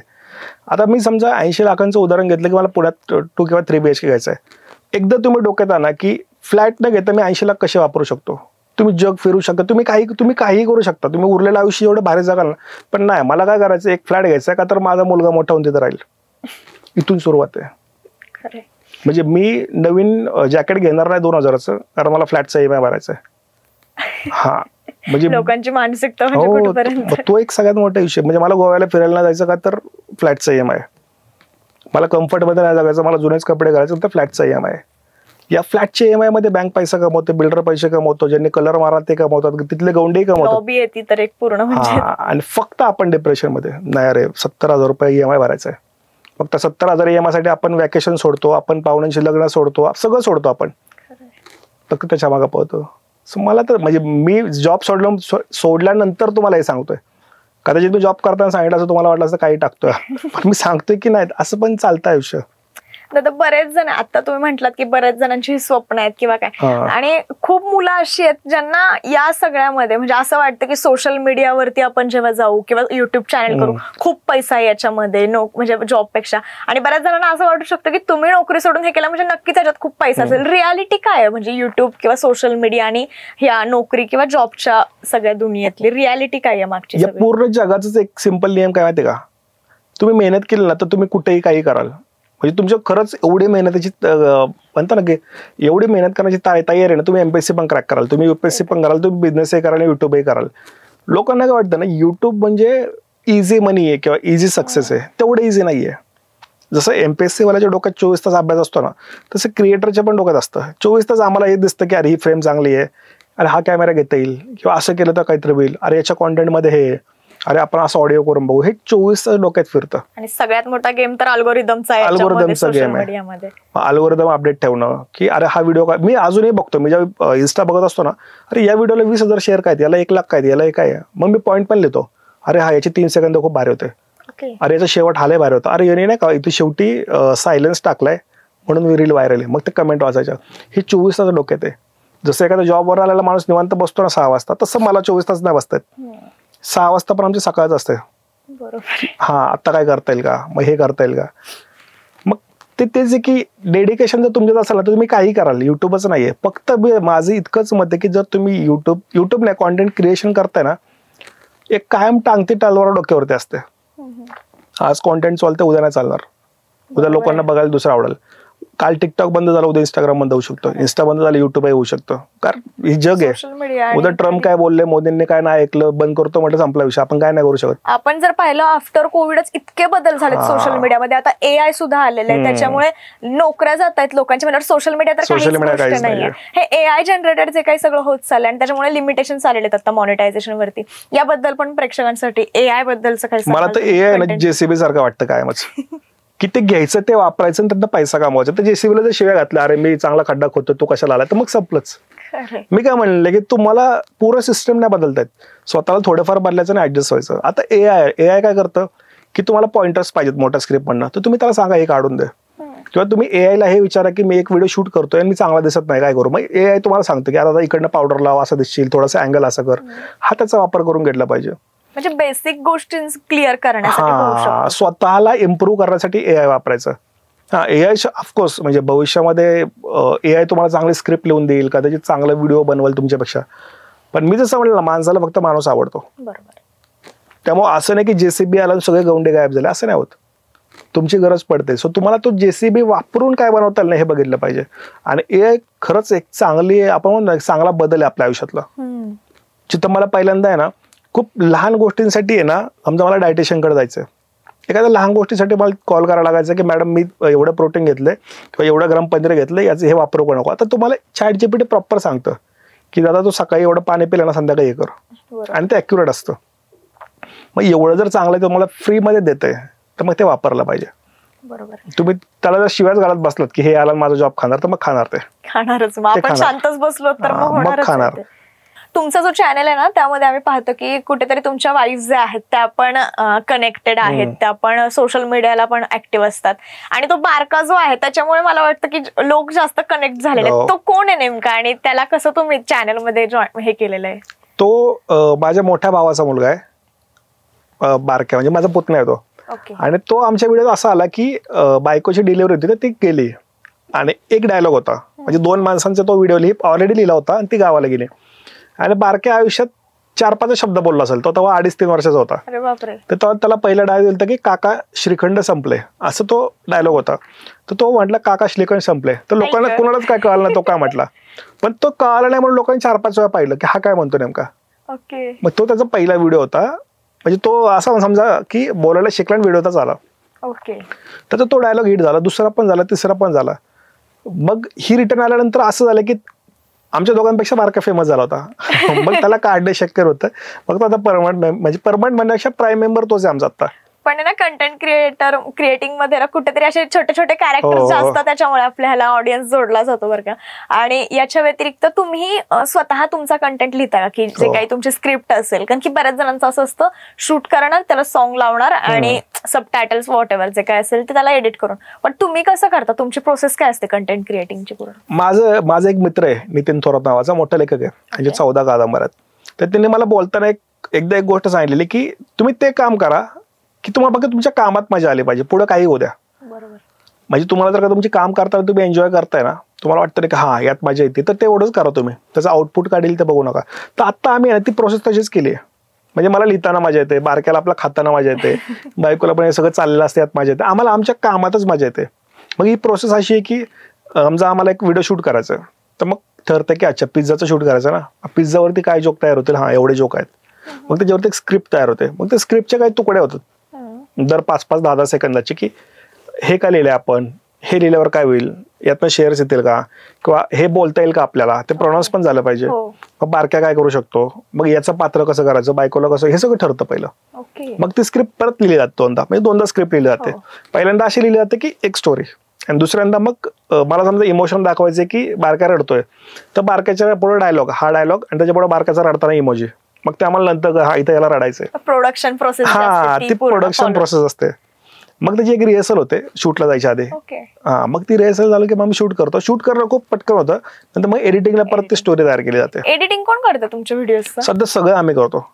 आता मी समजा 80 लाखांचं उदाहरण घेतलं की मला पुण्यात 2 किंवा 3 BHK घ्यायचं आहे. एकदा तुम्ही डोक्यात आणा की फ्लॅट न घेता मी 80 लाख कसे वापरू शकतो. तुम्ही जग फिरू शकता, तुम्ही काही करू शकता, तुम्ही उरलेलं आयुष्य एवढं भारी जगाल ना. पण नाही, मला काय करायचं, एक फ्लॅट घ्यायचा का तर माझा मुलगा मोठा होऊन तिथे राहील. इथून सुरुवात आहे. म्हणजे मी नवीन जॅकेट घेणार नाही 2000चं, कारण मला फ्लॅटचा EMI भरायचा आहे. हा म्हणजे लोकांची मानसिकता. तो एक सगळ्यात मोठा विषय. म्हणजे मला गोव्याला फिरायला नाही जायचं का तर फ्लॅटचा EMI आहे. मला कम्फर्ट मध्ये नाही जगायचं, मला जुनेच कपडे घालायचे तर फ्लॅटचा EMI आहे. या फ्लॅटच्या EMI मध्ये बँक पैसा कमवते, बिल्डर पैसे कमवतो, ज्यांनी कलर मारा ते कमवतात, तिथले गौंडे कमवतात. आणि फक्त आपण डिप्रेशन मध्ये नाही. अरे 70,000 रुपये EMI भरायचा आहे. फक्त 70,000 EMI साठी आपण वॅकेशन सोडतो, आपण पाहुण्यांशी लग्न सोडतो, सगळं सोडतो आपण, फक्त त्याच्या मागे पळतो. मला तर म्हणजे मी जॉब सोडल्यानंतर तुम्हाला हे सांगतोय. कदाचित मी जॉब करताना सांगितलं असं तुम्हाला वाटलं असं काही टाकतोय, पण मी सांगतोय की नाही असं पण चालतं आयुष्य. दादा बरेच जण, आता तुम्ही म्हटलात की बऱ्याच जणांची स्वप्न आहेत किंवा काय, आणि खूप मुलं अशी आहेत ज्यांना या सगळ्यामध्ये म्हणजे असं वाटतं की सोशल मीडियावरती आपण जेव्हा जाऊ किंवा युट्यूब चॅनल करू, खूप पैसा आहे याच्यामध्ये म्हणजे जॉब पेक्षा. आणि बऱ्याच जणांना असं वाटू शकतं की तुम्ही नोकरी सोडून हे केलं म्हणजे नक्की त्याच्यात खूप पैसा असेल. रियालिटी काय आहे म्हणजे युट्यूब किंवा सोशल मीडिया आणि ह्या नोकरी किंवा जॉबच्या सगळ्या दुनियेतली रियालिटी काय आहे मागची? पूर्ण जगाचाच एक सिंपल नियम काय माहिती का, तुम्ही मेहनत केली ना तर तुम्ही कुठेही काही कराल. म्हणजे तुमच्या खरंच एवढी मेहनतीची म्हणता ना की एवढी मेहनत करण्याची तयारी आहे ना, तुम्ही MPSC पण क्रॅक कराल, तुम्ही UPSC पण कराल, तुम्ही बिझनेसही कराल, युट्यूबही कराल. लोकांना काय वाटतं ना युट्यूब म्हणजे इझी मनी आहे किंवा इझी सक्सेस आहे. तेवढं इझी नाहीये. जसं MPSC वाल्याच्या डोक्यात 24 तास अभ्यास असतो ना, तसं क्रिएटरच्या पण डोक्यात असतं. 24 तास आम्हाला हे दिसतं की अरे ही फ्रेम चांगली आहे, अरे हा कॅमेरा घेता येईल, किंवा असं केलं तर काहीतरी होईल, अरे याच्या कॉन्टेंटमध्ये हे, अरे आपण असं ऑडिओ करून बघू. हे 24 तास डोक्यात फिरतं. आणि सगळ्यात मोठा गेम तर अल्गोरिदमचा आहे. अल्गोरिदमचा गेम आहे. अल्गोरिदम अपडेट ठेवणं की अरे हा व्हिडिओ काय, मी अजूनही बघतो, मी जेव्हा इन्स्टा बघत असतो ना, अरे या व्हिडिओला 20,000 शेअर काय, याला 1 लाख काय, याला हे काय. मग मी पॉईंट पण लिहितो, अरे हा याचे 3 सेकंद खूप भारी होते, अरे याचा शेवट हालय भारी होता, अरे याने नाही का इथे शेवटी सायलेन्स टाकलाय म्हणून रील व्हायरल आहे. मग ते कमेंट वाचायच्या. हे 24 तास डोक्यात आहे. जसं एखादा जॉबवर आलेला माणूस निवांत बसतो ना 6 वाजता, तसं मला 24 तास नाही बसतात. 6 वाजता पण आमची सकाळच असते. हा आता काय करता येईल का, मग हे करता येईल का. मग ते जे की डेडिकेशन जर तुमच्यात असेल तर तुम्ही काही कराल. युट्यूबच नाहीये. फक्त माझं इतकंच मत आहे की जर तुम्ही युट्यूब नाही कॉन्टेंट क्रिएशन करताय ना, एक कायम टांगती तलवार डोक्यावरती असते. आज कॉन्टेंट चालते, उद्या नाही चालणार. उद्या लोकांना बघायला दुसरं आवडेल. काल टिकटॉक बंद झालं, उद्या इंस्टाग्राम बंद होऊ शकतो, इंस्टा बंद झालं युट्यूबही होऊ शकतं. कारण ही जग आहे. उद्या ट्रम्प काय बोलले, मोदींनी काय नाही ऐकलं, बंद करतो म्हटलं संपला विषय. आपण काय नाही करू शकत. आपण जर पाहिलं आफ्टर कोविडच इतके बदल झालेत सोशल मीडियामध्ये. आता AI सुद्धा आलेलं आहे, त्याच्यामुळे नोकऱ्या जात आहेत लोकांच्या. म्हणजे सोशल मीडिया तर काहीच नाहीये. हे AI जनरेटेड जे काही सगळं होत चाललंय आणि त्याच्यामुळे लिमिटेशन आलेले आहेत आता मॉनिटायझेशन वरती. याबद्दल पण प्रेक्षकांसाठी AI बद्दलचं काय? मला तर AI ना JCB सारखं वाटतं कायमच, की ते घ्यायचं, ते वापरायचं आणि त्यांना पैसा कमवायचा. तर JCBला जर शिव्या घातल्या, अरे मी चांगला खड्डा खोदतो, तू कशाला आला, तर मग संपलंच. मी काय म्हणलं की तुम्हाला पूर्ण सिस्टम नाही बदलतायत, स्वतःला थोडंफार बदलायचं आणि ऍडजस्ट व्हायचं. आता AI काय करतं की तुम्हाला पॉइंटर्स पाहिजेत मोठ्या स्क्रिप्ट म्हणणं, तर तुम्ही त्याला सांगा हे काढून दे, किंवा तुम्ही AI ला हे विचारा की मी एक व्हिडिओ शूट करतोय आणि मी चांगला दिसत नाही, काय करू? मग AI तुम्हाला सांगतो की आता इकडनं पावडर लाव, असं दिसशील, थोडासा अँगल असा कर. हा त्याचा वापर करून घेतला पाहिजे. म्हणजे बेसिक गोष्टी क्लिअर करण्यासाठी, स्वतःला इम्प्रूव्ह करण्यासाठी AI वापरायचं. AI ऑफकोर्स म्हणजे भविष्यामध्ये AI तुम्हाला चांगली स्क्रिप्ट लिहून देईल, कदाचित चांगला व्हिडिओ बनवेल तुमच्यापेक्षा. पण मी जसं म्हणलं, माणसाला फक्त माणूस आवडतो. त्यामुळे असं नाही की JCB आला सगळे गौंडे गायब झाले, असं नाही होत. तुमची गरज पडते. सो तुम्हाला तो JCB वापरून काय बनवता येईल हे बघितलं पाहिजे. आणि AI खरंच एक चांगली, आपण म्हणतो चांगला बदल आहे आपल्या आयुष्यातला. जिथं मला पहिल्यांदा आहे ना, खूप लहान गोष्टींसाठी आहे ना, समजा मला डायटिशियनकडे जायचं, एखाद्या लहान गोष्टीसाठी मला कॉल करायला लागायचा की मॅडम मी एवढं प्रोटीन घेतलंय किंवा एवढं ग्राम पनीर घेतलंय, याचं हे वापरू का नको. आता तुम्हाला ChatGPT प्रॉपर सांगतं की दादा तू सकाळी एवढं पाणी पिलं ना, संध्याकाळी हे कर, आणि ते ॲक्युरेट असतं. मग एवढं जर चांगलं तुम्हाला फ्रीमध्ये देतंय तर मग ते वापरलं पाहिजे. बरोबर. तुम्ही त्याला जर शिवायच घालत बसलात की हे आला माझा जॉब खाणार, तर मग खाणार ते खाणारच. आपण शांतच बसलो तर मग खाणार. तुमचा जो चॅनल आहे ना, त्यामध्ये आम्ही पाहतो की कुठेतरी तुमच्या वाईफ ज्या आहेत त्या पण कनेक्टेड आहेत, त्या पण सोशल मीडियाला पण ऍक्टिव्ह असतात. आणि तो बारका जो आहे त्याच्यामुळे मला वाटतं की लोक जास्त कनेक्ट झालेले आहेत. तो कोण आहे नेमका आणि त्याला कसं तुम्ही चॅनल मध्ये हे केलेलं आहे? तो माझ्या मोठ्या भावाचा मुलगा आहे, बारक्या, म्हणजे माझा पुतण्या आहे तो. आणि तो आमच्या व्हिडिओत असा आला की बायकोची डिलिव्हरी होती तर ती गेली आणि एक डायलॉग होता, म्हणजे 2 माणसांचा तो व्हिडिओ ऑलरेडी लिहिला होता आणि ती गावाला गेली. आणि बारक्या आयुष्यात 4-5 शब्द बोलला असेल. तो तेव्हा 2.5-3 वर्षाचा होता. तर तेव्हा त्याला पहिला डायलॉग दिला की काका श्रीखंड संपले, असं तो डायलॉग होता. तर तो म्हटला काका श्रीखंड संपले, तर लोकांना कोणालाच काय कळलं नाही तो काय म्हटला. पण तो कळाला नाही म्हणून लोकांनी 4-5 वेळा पाहिलं की हा काय म्हणतो नेमका. मग तो त्याचा पहिला व्हिडिओ होता. म्हणजे तो असा समजा की बोलायला शिकला आणि व्हिडिओ आला. तर तो डायलॉग हिट झाला, दुसरा पण झाला, तिसरा पण झाला. मग ही रिटर्न आल्यानंतर असं झालं की आमच्या दोघांपेक्षा बारका फेमस झाला होता. मग त्याला काढणं शक्य होतं. मग तो आता परमनंट, म्हणजे परमनंट म्हणण्यापेक्षा प्राईम मेंबर तोच आहे आमचा आता. पण ना कंटेंट क्रिएटिंग मध्ये कुठेतरी असे छोटे छोटे कॅरेक्टर जास्त, त्याच्यामुळे आपल्याला ऑडियन्स जोडला जातो बरं का. आणि याच्या व्यतिरिक्त तुम्ही स्वतः तुमचा कंटेंट लिहिता की जे काही तुमची स्क्रिप्ट असेल? कारण की बऱ्याच जणांचं असं असतं, शूट करणार, त्याला सॉन्ग लावणार आणि सबटायटल्स वॉट एव्हर जे काय असेल ते त्याला एडिट करून. पण तुम्ही कसं करता? तुमची प्रोसेस काय असते कंटेंट क्रिएटिंगची पूर्ण? माझा एक मित्र आहे नितीन थोरात नावाचा, मोठा लेखक आहे, म्हणजे 14 कादंबऱ्यात. तर त्यांनी मला बोलताना एकदा एक गोष्ट सांगितलेली की तुम्ही ते काम करा की तुम्हाला फक्त तुमच्या कामात मजा आली पाहिजे, पुढे काही होऊ द्या. म्हणजे तुम्हाला जर का तुमची काम करताना तुम्ही एन्जॉय करताय ना, तुम्हाला वाटतं की हा यात मजा येते, तर तेवढंच करा तुम्ही. त्याचं आउटपुट काढेल ते बघू नका. तर आता आम्ही ती प्रोसेस तशीच केली आहे. म्हणजे मला लिहिताना मजा येते, बारक्याला आपला खाताना मजा येते, बायकोला पण हे सगळं चाललेलं असते यात मजा येते, आम्हाला आमच्या कामातच मजा येते. मग ही प्रोसेस अशी आहे की समजा आम्हाला एक व्हिडिओ शूट करायचं, तर मग ठरतं की अच्छा पिझ्झाचं शूट करायचं ना, पिझ्झावरती काय जोक तयार होतील, हा एवढे जोक आहेत. मग त्याच्यावरती एक स्क्रिप्ट तयार होते. मग ते स्क्रिप्टचे काही तुकडे होतात दर 5-5, 10-10 सेकंदाचे, की हे का लिहिलंय आपण, हे लिहिल्यावर काय होईल, यातनं शेअर्स येतील का, किंवा हे बोलता येईल का आपल्याला, ते प्रोनाऊन्स पण झालं पाहिजे. मग बारक्या काय करू शकतो, मग याचं पात्र कसं करायचं, बायकोला कसं, हे सगळं ठरतं पहिलं. मग ती स्क्रिप्ट परत लिहिली जाते दोनदा, म्हणजे दोनदा स्क्रिप्ट लिहिली जाते. पहिल्यांदा अशी लिहिली जाते की एक स्टोरी, आणि दुसऱ्यांदा मग मला समजा इमोशन दाखवायचे की बारक्या रडतोय, तर बारक्याच्या पुढे डायलॉग, हा डायलॉग, आणि त्याच्या पुढे बारक्याचा रडताना इमोजी. मग ते आम्हाला नंतर हा इथं याला रडायचंय. प्रोडक्शन प्रोसेस, ती प्रोडक्शन प्रोसेस असते. मग त्याची एक रिहर्सल होते शूटला जायच्या आधी. मग ती रिहर्सल झालं की मग मी शूट करतो. शूट करणं खूप पटकन होतं, नंतर मग एडिटिंगला परत ती स्टोरी तयार केली जाते. एडिटिंग कोण करतं तुमच्या व्हिडिओचं? सध्या सगळं आम्ही करतो.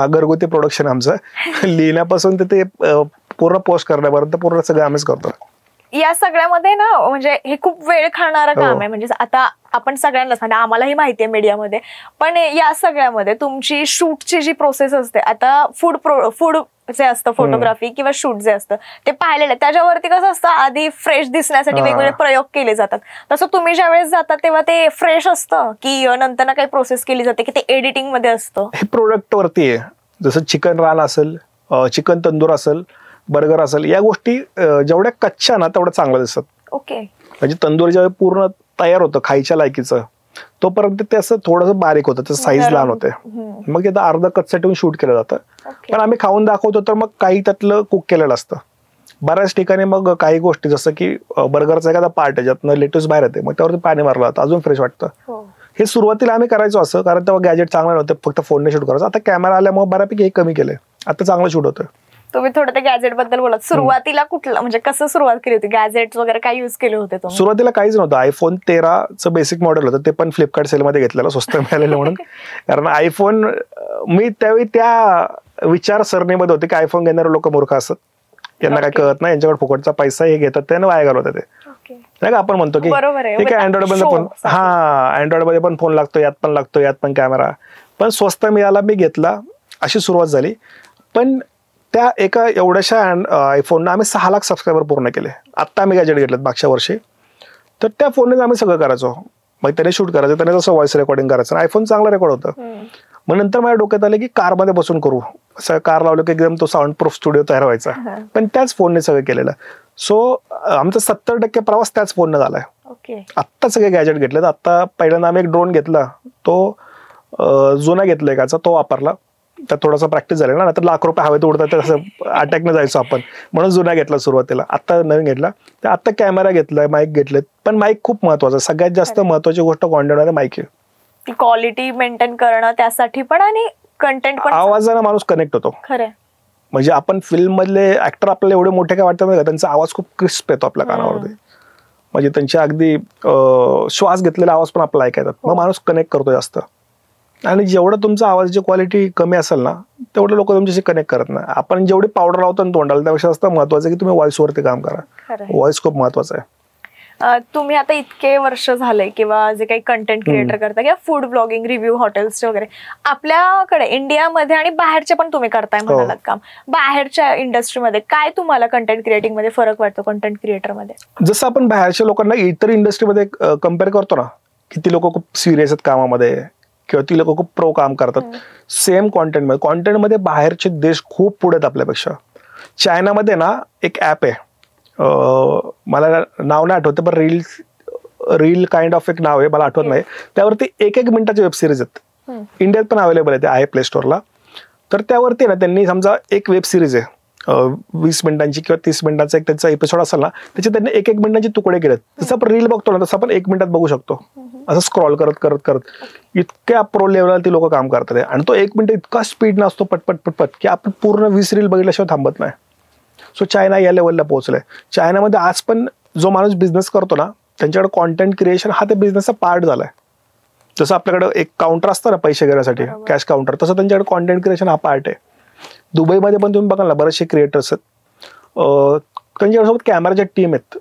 घरगुती प्रोडक्शन आमचं, लिहिण्यापासून ते पूर्ण पोस्ट करण्यापर्यंत पूर्ण सगळं आम्हीच करतो. या सगळ्यामध्ये ना, म्हणजे हे खूप वेळ खाणारं काम आहे. म्हणजे आता आपण सगळ्यांनाच, म्हणजे आम्हालाही माहिती आहे मीडियामध्ये, पण या सगळ्यामध्ये तुमची शूटची जी प्रोसेस असते, आता फूड जे असतं, फोटोग्राफी किंवा शूट जे असतं ते पाहिलेलं, त्याच्यावरती कसं असतं, आधी फ्रेश दिसण्यासाठी वेगवेगळे प्रयोग केले जातात. तसं तुम्ही ज्यावेळेस जातात तेव्हा ते फ्रेश असतं की नंतर ना काही प्रोसेस केली जाते की ते एडिटिंग मध्ये असतं? हे प्रोडक्ट वरती आहे. जसं चिकन रान असेल, चिकन तंदूर असेल, बर्गर असेल, या गोष्टी जेवढ्या कच्च्या ना तेवढ्या चांगल्या दिसतात. म्हणजे तंदूर ज्यावेळी पूर्ण तयार होतं खायच्या लायकीचं, तोपर्यंत ते असं थोडंसं बारीक होतं, त्याचं साईज लहान होते. मग ते अर्ध कच्चं ठेवून शूट केलं जातं. पण आम्ही खाऊन दाखवतो तर मग काही त्यातलं कुक केलेलं असतं. बऱ्याच ठिकाणी मग काही गोष्टी, जसं की बर्गरचा एखादा पार्ट आहे ज्यातनं लेट्यूस बाहेर येते, मग त्यावरती पाणी मारलं जातं, अजून फ्रेश वाटतं. हे सुरुवातीला आम्ही करायचो असं, कारण तेव्हा गॅजेट चांगलं नव्हतं, फक्त फोनने शूट करायचं. आता कॅमेरा आल्यामुळे बऱ्यापैकी हे कमी केलंय, आता चांगलं शूट होतं. तुम्ही थोडं त्या गॅजेट बद्दल बोलत, सुरुवातीला कुठलं म्हणजे कसं सुरुवात केली होती, गॅजेट वगैरे काय युज केले होते तुम्ही? सुरुवातीला काहीच नव्हतं. iPhone 13चं बेसिक मॉडेल होतं, ते पण फ्लिपकार्ट सेलमध्ये घेतलेलं, स्वस्त मिळालेलं म्हणून. कारण आयफोन मी त्यावेळी त्या विचारसरणीमध्ये होते की आयफोन घेणारे लोक मूर्ख असतात, यांना काय कळत नाही, यांच्याकडे फुकटचा पैसा हे घेतात, त्याने वाया घालवतात ते. नाही का आपण म्हणतो की ठीक आहे अँड्रॉइड मध्ये पण, अँड्रॉइड मध्ये पण फोन लागतो, यात पण लागतो, यात पण कॅमेरा, पण स्वस्त मिळाला मी घेतला, अशी सुरुवात झाली. पण त्या एका एवढ्याशा आयफोननं आम्ही 6 लाख सबस्क्रायबर पूर्ण केले. आत्ता आम्ही गॅजेट घेतलेत मागच्या वर्षी, तर त्या फोननेच आम्ही सगळं करायचो. मग त्याने शूट करायचं, त्याने जसं व्हॉइस रेकॉर्डिंग करायचं, आयफोन चांगला रेकॉर्ड होतं. मग नंतर माझ्या डोक्यात आलं की कारमध्ये बसून करू, असं कार लावलं की एकदम तो साऊंड प्रूफ स्टुडिओ तयार व्हायचा, पण त्याच फोनने सगळं केलेलं. सो आमचा 70% प्रवास त्याच फोनने झालाय. आत्ता सगळे गॅजेट घेतलेत. आत्ता पहिल्यांदा आम्ही एक ड्रोन घेतला, तो जुना घेतला एकाचा, तो वापरला, त्यात थोडासा प्रॅक्टिस झाला ना, तर लाख रुपये हवेत उडतात तसं अटॅकनं जायचो आपण, म्हणून जुना घेतला सुरुवातीला. आत्ता नवीन घेतला, तर आत्ता कॅमेरा घेतलाय, माईक घेतलेत. पण माईक खूप महत्वाचं, सगळ्यात जास्त महत्वाची गोष्ट कॉन्टेंटमध्ये माईक आहे. ती क्वालिटी मेंटेन करणं त्यासाठी पण, आणि कंटेंट पण. आवाजानं माणूस कनेक्ट होतो. खरं म्हणजे आपण फिल्म मधले ऍक्टर आपल्याला एवढे मोठे काय वाटतात नाही का, त्यांचा आवाज खूप क्रिस्प येतो आपल्या कानावरती. म्हणजे त्यांचे अगदी श्वास घेतलेला आवाज पण आपल्याला ऐकायचा, मग माणूस कनेक्ट करतो जास्त. आणि जेवढं तुमचा आवाजाची क्वालिटी कमी असेल ना, तेवढे लोक तुमच्याशी कनेक्ट करत नाही. आपण जेवढी पावडर लावतो ना तोंडाला, त्यापेक्षा जास्त महत्वाचं की तुम्ही व्हॉइस वरती काम करा. व्हॉइस खूप महत्वाचा आहे. तुम्ही आता इतके वर्ष झाले किंवा जे काही कंटेंट क्रिएटर करता किंवा फूड ब्लॉगिंग, रिव्ह्यू, हॉटेल्सचे वगैरे, आपल्याकडे इंडियामध्ये आणि बाहेरचे पण तुम्ही करताय म्हणालात काम, बाहेरच्या इंडस्ट्रीमध्ये काय तुम्हाला कंटेंट क्रिएटिंग मध्ये फरक वाटतो, कंटेंट क्रिएटर मध्ये? जसं आपण बाहेरच्या लोकांना इतर इंडस्ट्रीमध्ये कम्पेअर करतो ना, की ती लोक खूप सिरियस आहेत कामामध्ये किंवा ती लोक खूप प्रो काम करतात, सेम कॉन्टेंटमध्ये बाहेरचे देश खूप पुढे आहेत आपल्यापेक्षा. चायनामध्ये ना एक ऍप आहे, मला नाव नाही आठवतं, पण रील काइंड ऑफ एक नाव आहे, मला आठवत नाही. त्यावरती 1 मिनिटाची वेब सिरीज आहेत, इंडियात पण अवेलेबल आहे, ते आहे प्ले स्टोअरला. तर त्यावरती ना त्यांनी समजा एक वेब सिरीज आहे 20 मिनिटांची किंवा 30 मिनिटाचा एक त्यांचा एपिसोड असेल ना, त्याचे त्यांनी 1 मिनिटाचे तुकडे केलेत. जसं आपण रील बघतो ना, तसं आपण 1 मिनिटात बघू शकतो, असं स्क्रॉल करत करत करत. इतक्या प्रो लेवलला ती लोक काम करतात, आणि तो 1 मिनिट इतका स्पीड नसतो पटपट पटपट की आपण पूर्ण 20 रील बघितल्याशिवाय थांबत नाही. सो चायना या लेवलला पोहोचलाय. चायनामध्ये आज पण जो माणूस बिझनेस करतो ना, त्यांच्याकडे कॉन्टेंट क्रिएशन हा त्या बिझनेसचा पार्ट झालाय. जसं आपल्याकडे एक काउंटर असतं ना पैसे घेण्यासाठी, कॅश काउंटर, तसं त्यांच्याकडे कॉन्टेंट क्रिएशन हा पार्ट आहे. दुबईमध्ये पण तुम्ही बघाल ना, बरेचसे क्रिएटर्स आहेत, त्यांच्यासोबत कॅमेराच्या टीम आहेत,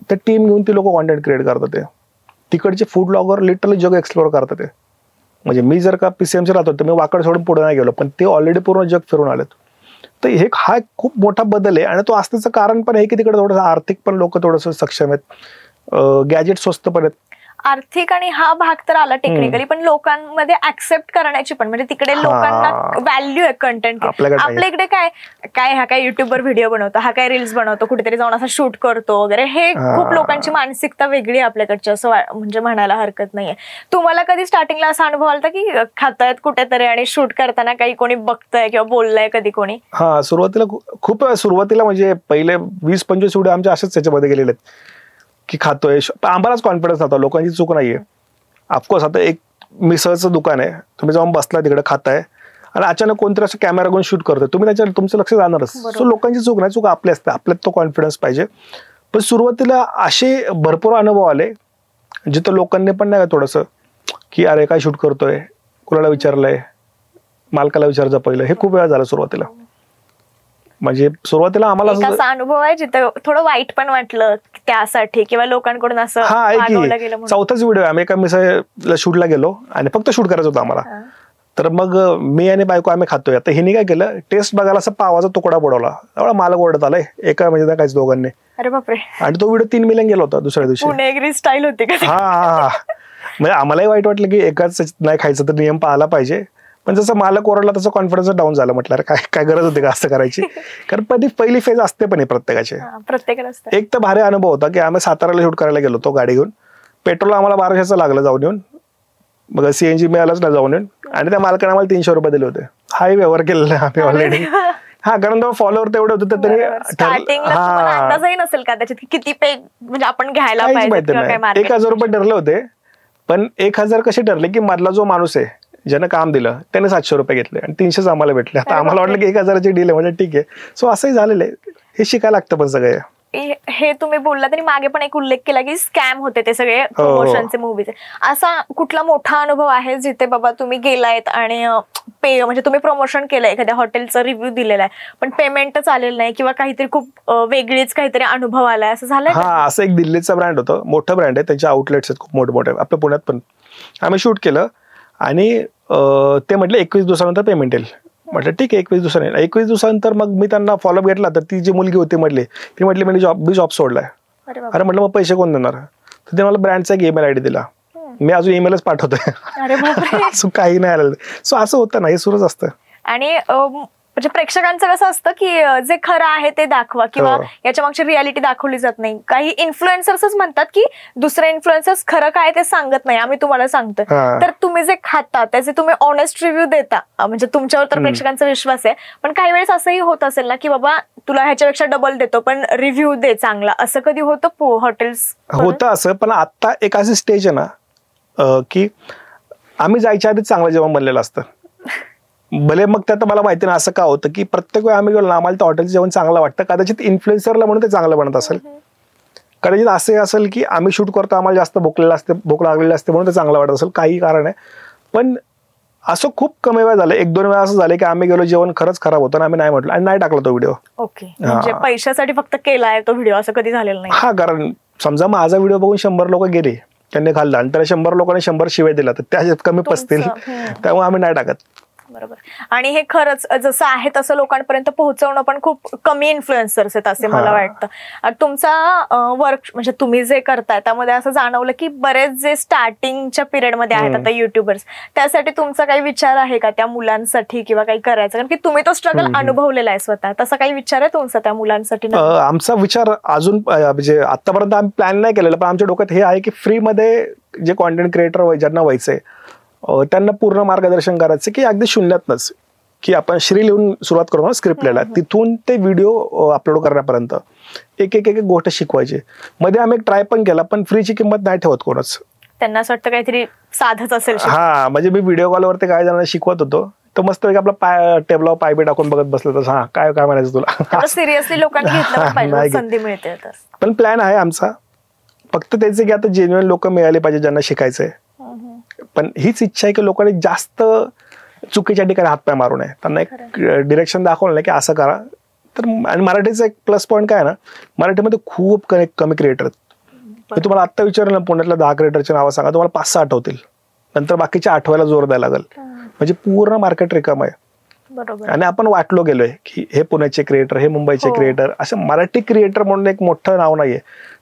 त्या टीम घेऊन ती लोक कॉन्टेंट क्रिएट करतात. ते तिकडचे फूड ब्लॉगर लिटरली जग एक्सप्लोर करतात. म्हणजे मी जर का PCMC राहतो तर मी वाकड सोडून पुढे नाही गेलो, पण ते ऑलरेडी पूर्ण जग फिरून आलेत. तर हा खूप मोठा बदल आहे, आणि तो असण्याचं कारण पण आहे की तिकडे थोडंसं आर्थिक पण लोक थोडंसं सक्षम आहेत, गॅजेट स्वस्त पण आहेत. आर्थिक आणि हा भाग तर आला टेक्निकली, पण लोकांमध्ये ऍक्सेप्ट करण्याची पण, म्हणजे तिकडे लोकांना व्हॅल्यू आहे कंटेंट. आपल्या इकडे काय हा काय युट्यूबवर व्हिडिओ बनवतो, हा काय रील्स बनवतो, कुठेतरी जाऊन असं शूट करतो वगैरे, हे खूप लोकांची मानसिकता वेगळी आपल्याकडची, असं म्हणजे म्हणायला हरकत नाहीये. तुम्हाला कधी स्टार्टिंगला असा अनुभव आला की खातायत कुठेतरी आणि शूट करताना काही कोणी बघतंय किंवा बोललंय कधी कोणी? हा, सुरुवातीला म्हणजे पहिले 20-25 व्हिडिओ आमच्या असेच त्याच्यामध्ये गेलेले आहेत की खातोय, आम्हालाच कॉन्फिडन्स नव्हता. लोकांची चूक नाहीये. ऑफकोर्स आता एक मिसळचं दुकान आहे, तुम्ही जाऊन बसला तिकडे खाताय आणि अचानक कोणतरी असं कॅमेरा घेऊन शूट करतोय, तुम्ही त्याच्यावर तुमचं लक्ष जाणारच. सो लोकांची चूक नाही, चूक आपली असते, आपल्यात तो कॉन्फिडन्स पाहिजे. पण सुरुवातीला असे भरपूर अनुभव आले जिथं लोकांनी पण नाही थोडंसं की अरे काय शूट करतोय, कुणाला विचारलंय, मालकाला विचारायचं पहिलं, हे खूप वेळा झालं सुरुवातीला. म्हणजे सुरुवातीला आम्हाला असा अनुभव आहे जिथं थोडं वाईट पण वाटलं त्यासाठी, किंवा लोकांकडून असं? चौथाच व्हिडिओ आम्ही एका मिसळला शूटला गेलो आणि फक्त शूट करायचं होतं आम्हाला. तर मग मी आणि बायको आम्ही खातोय. आता हिने काय केलं, टेस्ट बघायला असं पावाचा तुकडा बुडवला, एवढा मालक ओरडत आलाय एका म्हणजे काहीच दोघांनी. अरे बापरे. आणि तो व्हिडिओ 3 मिलियन गेला होता दुसऱ्या दिवशी. पुणेगरी स्टाईल होती का? हा, म्हणजे आम्हालाही वाईट वाटलं की एकाच नाही खायचं, तर नियम पाळायला पाहिजे. पण जसं मालक ओरडला तसं कॉन्फिडन्स डाऊन झालं. म्हटलं काय गरज होती का असं करायची? कारण पहिली फेज असते पण प्रत्येकाची. एक तर भारी अनुभव होता की आम्ही साताराला शूट करायला गेलो होतो गाडी घेऊन. पेट्रोल आम्हाला 1200चं लागलं जाऊन येऊन, मग CNG मिळालंच ना जाऊन येऊन, आणि त्या मालकाने आम्हाला 300 रुपये दिले होते. हाही व्यवहार केलेला आम्ही ऑलरेडी. हा, कारण तो फॉलोअर तेवढे होते तर तरी अंदाजही नसेल का त्याच्यात किती पे म्हणजे आपण घ्यायला पाहिजे. 1000 रुपये ठरले होते, पण 1000 कसे ठरले की मधला जो माणूस आहे ज्यानं काम दिलं त्याने 700 रुपये घेतले आणि 300 आम्हाला भेटले. आता आम्हाला वाटलं की 1000ची डील आहे म्हणजे ठीक आहे. सो असंही झालेलं आहे. हे शिकायला लागतं पण सगळं. हे तुम्ही बोलला तरी मागे पण एक उल्लेख केला की स्कॅम होते ते सगळे प्रमोशनचे मूवीचे. असा कुठला मोठा अनुभव आहे जिथे बाबा तुम्ही गेलायत आणि म्हणजे तुम्ही प्रमोशन केलंय एखाद्या हॉटेलचा रिव्ह्यू दिलेला आहे पण पेमेंटच आलेलं नाही किंवा काहीतरी खूप वेगळीच काहीतरी अनुभव आलाय असं झालंय? हा, असं एक दिल्लीचा ब्रँड होतं, मोठं ब्रँड आहे, त्यांचे आउटलेट्स आहेत खूप मोठे मोठे आपल्या पुण्यात पण. आम्ही शूट केलं आणि ते म्हटले 21 दिवसानंतर पेमेंट येईल. म्हटलं ठीक आहे 21 दिवसांनी. 21 दिवसानंतर मग मी त्यांना फॉलोअप घेतला तर ती जी मुलगी होती ती म्हटली मी जॉब सोडलाय. अरे म्हटलं मग पैसे कोण देणार? तर ते मला ब्रँडचा एक ईमेल आयडी दिला. मी अजून ईमेलच पाठवतोय. असं काही नाही आलेलं. सो असं होतं ना, हे सुरूच असतं. आणि म्हणजे प्रेक्षकांचं कसं असतं की जे खरं आहे ते दाखवा किंवा याच्या मागची रियालिटी दाखवली जात नाही. काही इन्फ्लुएन्सर्सच म्हणतात की दुसरे इन्फ्लुएन्सर्स खरं काय ते सांगत नाही, आम्ही तुम्हाला सांगतोय. तर तुम्ही जे खाता त्याचे तुम्ही ऑनेस्ट रिव्ह्यू देता म्हणजे तुमच्यावर तर प्रेक्षकांचा विश्वास आहे. पण काही वेळेस असंही होत असेल ना की बाबा तुला ह्याच्यापेक्षा डबल देतो पण रिव्ह्यू दे चांगला, असं कधी होतं हॉटेल्स? होतं असं, पण आता एक अशी स्टेज आहे ना की आम्ही जायच्या आधी चांगलं जेवण बनलेलं असतं. भले मग त्यात मला माहिती नाही असं का होतं की प्रत्येक वेळा आम्ही गेलो ना आम्हाला तर हॉटेलचं जेवण चांगलं वाटतं. कदाचित इन्फ्लुएन्सरला म्हणून ते चांगलं बनत असेल. कदाचित असे असेल की आम्ही शूट करतो आम्हाला जास्त भूक लागलेली असते म्हणून ते चांगलं वाटत असेल, काही कारण आहे. पण असं खूप कमी वेळा झालं, 1-2 वेळा असं झालं की आम्ही गेलो जेवण खरंच खराब होतं आम्ही नाही म्हटलं आणि नाही टाकला तो व्हिडिओ. ओके, म्हणजे पैशासाठी फक्त केलाय तो व्हिडिओ असं कधी झालेलं नाही? हा, कारण समजा माझा व्हिडिओ बघून 100 लोक गेले, त्यांनी खाल्ला आणि त्याला 100 लोकांनी 100 शिवाय दिला तर त्याच्यात कमी पसतील, त्यामुळे आम्ही नाही टाकत. बरोबर. आणि हे खरंच जसं आहे तसं लोकांपर्यंत पोहोचवणं पण खूप कमी इन्फ्लुएन्सर्स आहेत असे मला वाटतं. तुमचा वर्क म्हणजे तुम्ही जे करताय त्यामध्ये असं जाणवलं की बरेच जे स्टार्टिंगच्या पिरियडमध्ये आहेत आता युट्यूबर्स, त्यासाठी तुमचा काही विचार आहे का त्या मुलांसाठी किंवा काही करायचं? कारण की तुम्ही तो स्ट्रगल अनुभवलेला आहे स्वतः, तसा काही विचार आहे तुमचा त्या मुलांसाठी? आमचा विचार अजून म्हणजे आतापर्यंत आम्ही प्लॅन नाही केलेला, पण आमच्या डोक्यात हे आहे की फ्रीमध्ये जे कॉन्टेंट क्रिएटर ज्यांना व्हायचंय त्यांना पूर्ण मार्गदर्शन करायचं की अगदी शून्यातनच की आपण श्री लिहून सुरुवात करू ना स्क्रिप्ट लिहायला, तिथून ते व्हिडिओ अपलोड करण्यापर्यंत एक एक एक गोष्ट शिकवायची. मध्ये आम्ही एक ट्राय पण केला, पण फ्रीची किंमत नाही ठेवत कोणच. त्यांना असं वाटतं काहीतरी साधच असेल. हा, म्हणजे मी व्हिडिओ कॉलवरती काय जणांना शिकवत होतो तर मस्त आपला टेबलावर पाय बी टाकून बघत बसलं तर काय काय म्हणायचं तुला. सिरियसली लोकांनी घेतलं पाहिजे, संधी मिळते. पण प्लॅन आहे आमचा, फक्त त्याचे की आता जेन्युइन लोक मिळाले पाहिजे ज्यांना शिकायचंय. पण हीच इच्छा आहे की लोकांनी जास्त चुकीच्या ठिकाणी हातपाय मारू नये, त्यांना एक डिरेक्शन दाखवलं नाही की असं करा. तर आणि मराठीचा एक प्लस पॉईंट काय ना, मराठीमध्ये खूप कमी क्रिएटर आहेत. मी तुम्हाला आत्ता विचारलं ना पुण्यातल्या 10 क्रिएटरची नावं सांगा, तुम्हाला 5-6 आठवतील, नंतर बाकीच्या आठवायला जोर द्यायला लागेल. म्हणजे पूर्ण मार्केट रिकाम आहे. बरोबर. आणि आपण वाटलो गेलोय की हे पुण्याचे क्रिएटर, हे मुंबईचे क्रिएटर, असं मराठी क्रिएटर म्हणून एक मोठं नाव नाहीये.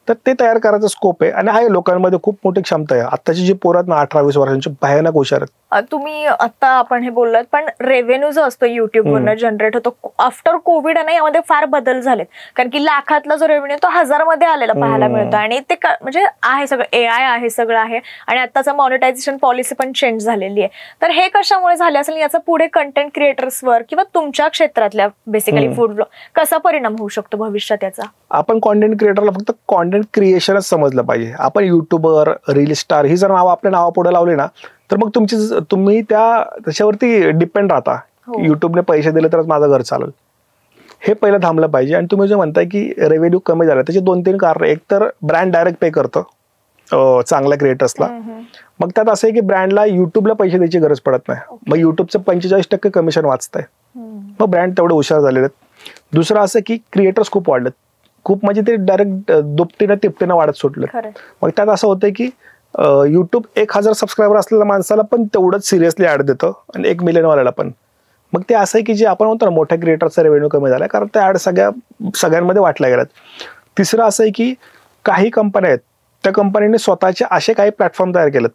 तर ते तयार करायचा स्कोप आहे आणि आहे लोकांमध्ये खूप मोठी क्षमता आहे. आताची जी पोरं आहेत ना 18-20 वर्षांची भयानक हुशार आहेत. तुम्ही आता आपण हे बोललात, पण रेव्हेन्यू जो असतो युट्यूबवरनं जनरेट होतो आफ्टर कोविड ना, यामध्ये फार बदल झालेत. कारण की लाखातला जो रेव्हेन्यू तो 1000 मध्ये आलेला पाहायला मिळतो आणि ते म्हणजे आहे सगळं AI आहे, सगळं आहे. आणि आताचा मॉनिटायझेशन पॉलिसी पण चेंज झालेली आहे. तर हे कशामुळे झाले असेल, याचा पुढे कंटेंट क्रिएटर्सवर किंवा तुमच्या क्षेत्रातल्या बेसिकली फूड ब्लॉग कसा परिणाम होऊ शकतो भविष्यात याचा? आपण कॉन्टेंट क्रिएटरला फक्त कॉन्टेंट क्रिएशनच समजलं पाहिजे. आपण युट्यूबर, रील स्टार ही जर नावं आपल्या नावापुढे लावली ना तर मग तुम्ही त्याच्यावरती डिपेंड राहता. युट्यूबने पैसे दिले तरच माझं घर चालेल, हे पहिलं थांबलं पाहिजे. आणि तुम्ही जे म्हणताय की रेव्हेन्यू कमी झाला, त्याचे 2-3 कारण. एक तर ब्रँड डायरेक्ट पे करतं चांगल्या क्रिएटर्सला. मग त्यात असं आहे की ब्रँडला युट्यूबला पैसे द्यायची गरज पडत नाही. मग युट्यूबचं 45% कमिशन वाचतंय. मग ब्रँड तेवढे हुशार झालेले आहेत. दुसरं असं की क्रिएटर्स खूप वाढलेत, खूप म्हणजे ते डायरेक्ट दुपटीनं तिपटीनं वाढत सुटलं. मग त्यात असं होतं की युट्यूब 1000 सबस्क्रायबर असलेल्या माणसाला पण तेवढंच सिरियसली ऍड देतं आणि 1 मिलियन वाल्याला पण. मग ते असं आहे की जे आपण म्हणतो ना मोठ्या क्रिएटरचा रेव्हेन्यू कमी झाला कारण त्या ऍड सगळ्यांमध्ये वाटल्या गेल्यात. तिसरं असं आहे की काही कंपन्या आहेत, त्या कंपनीने स्वतःचे असे काही प्लॅटफॉर्म तयार केलेत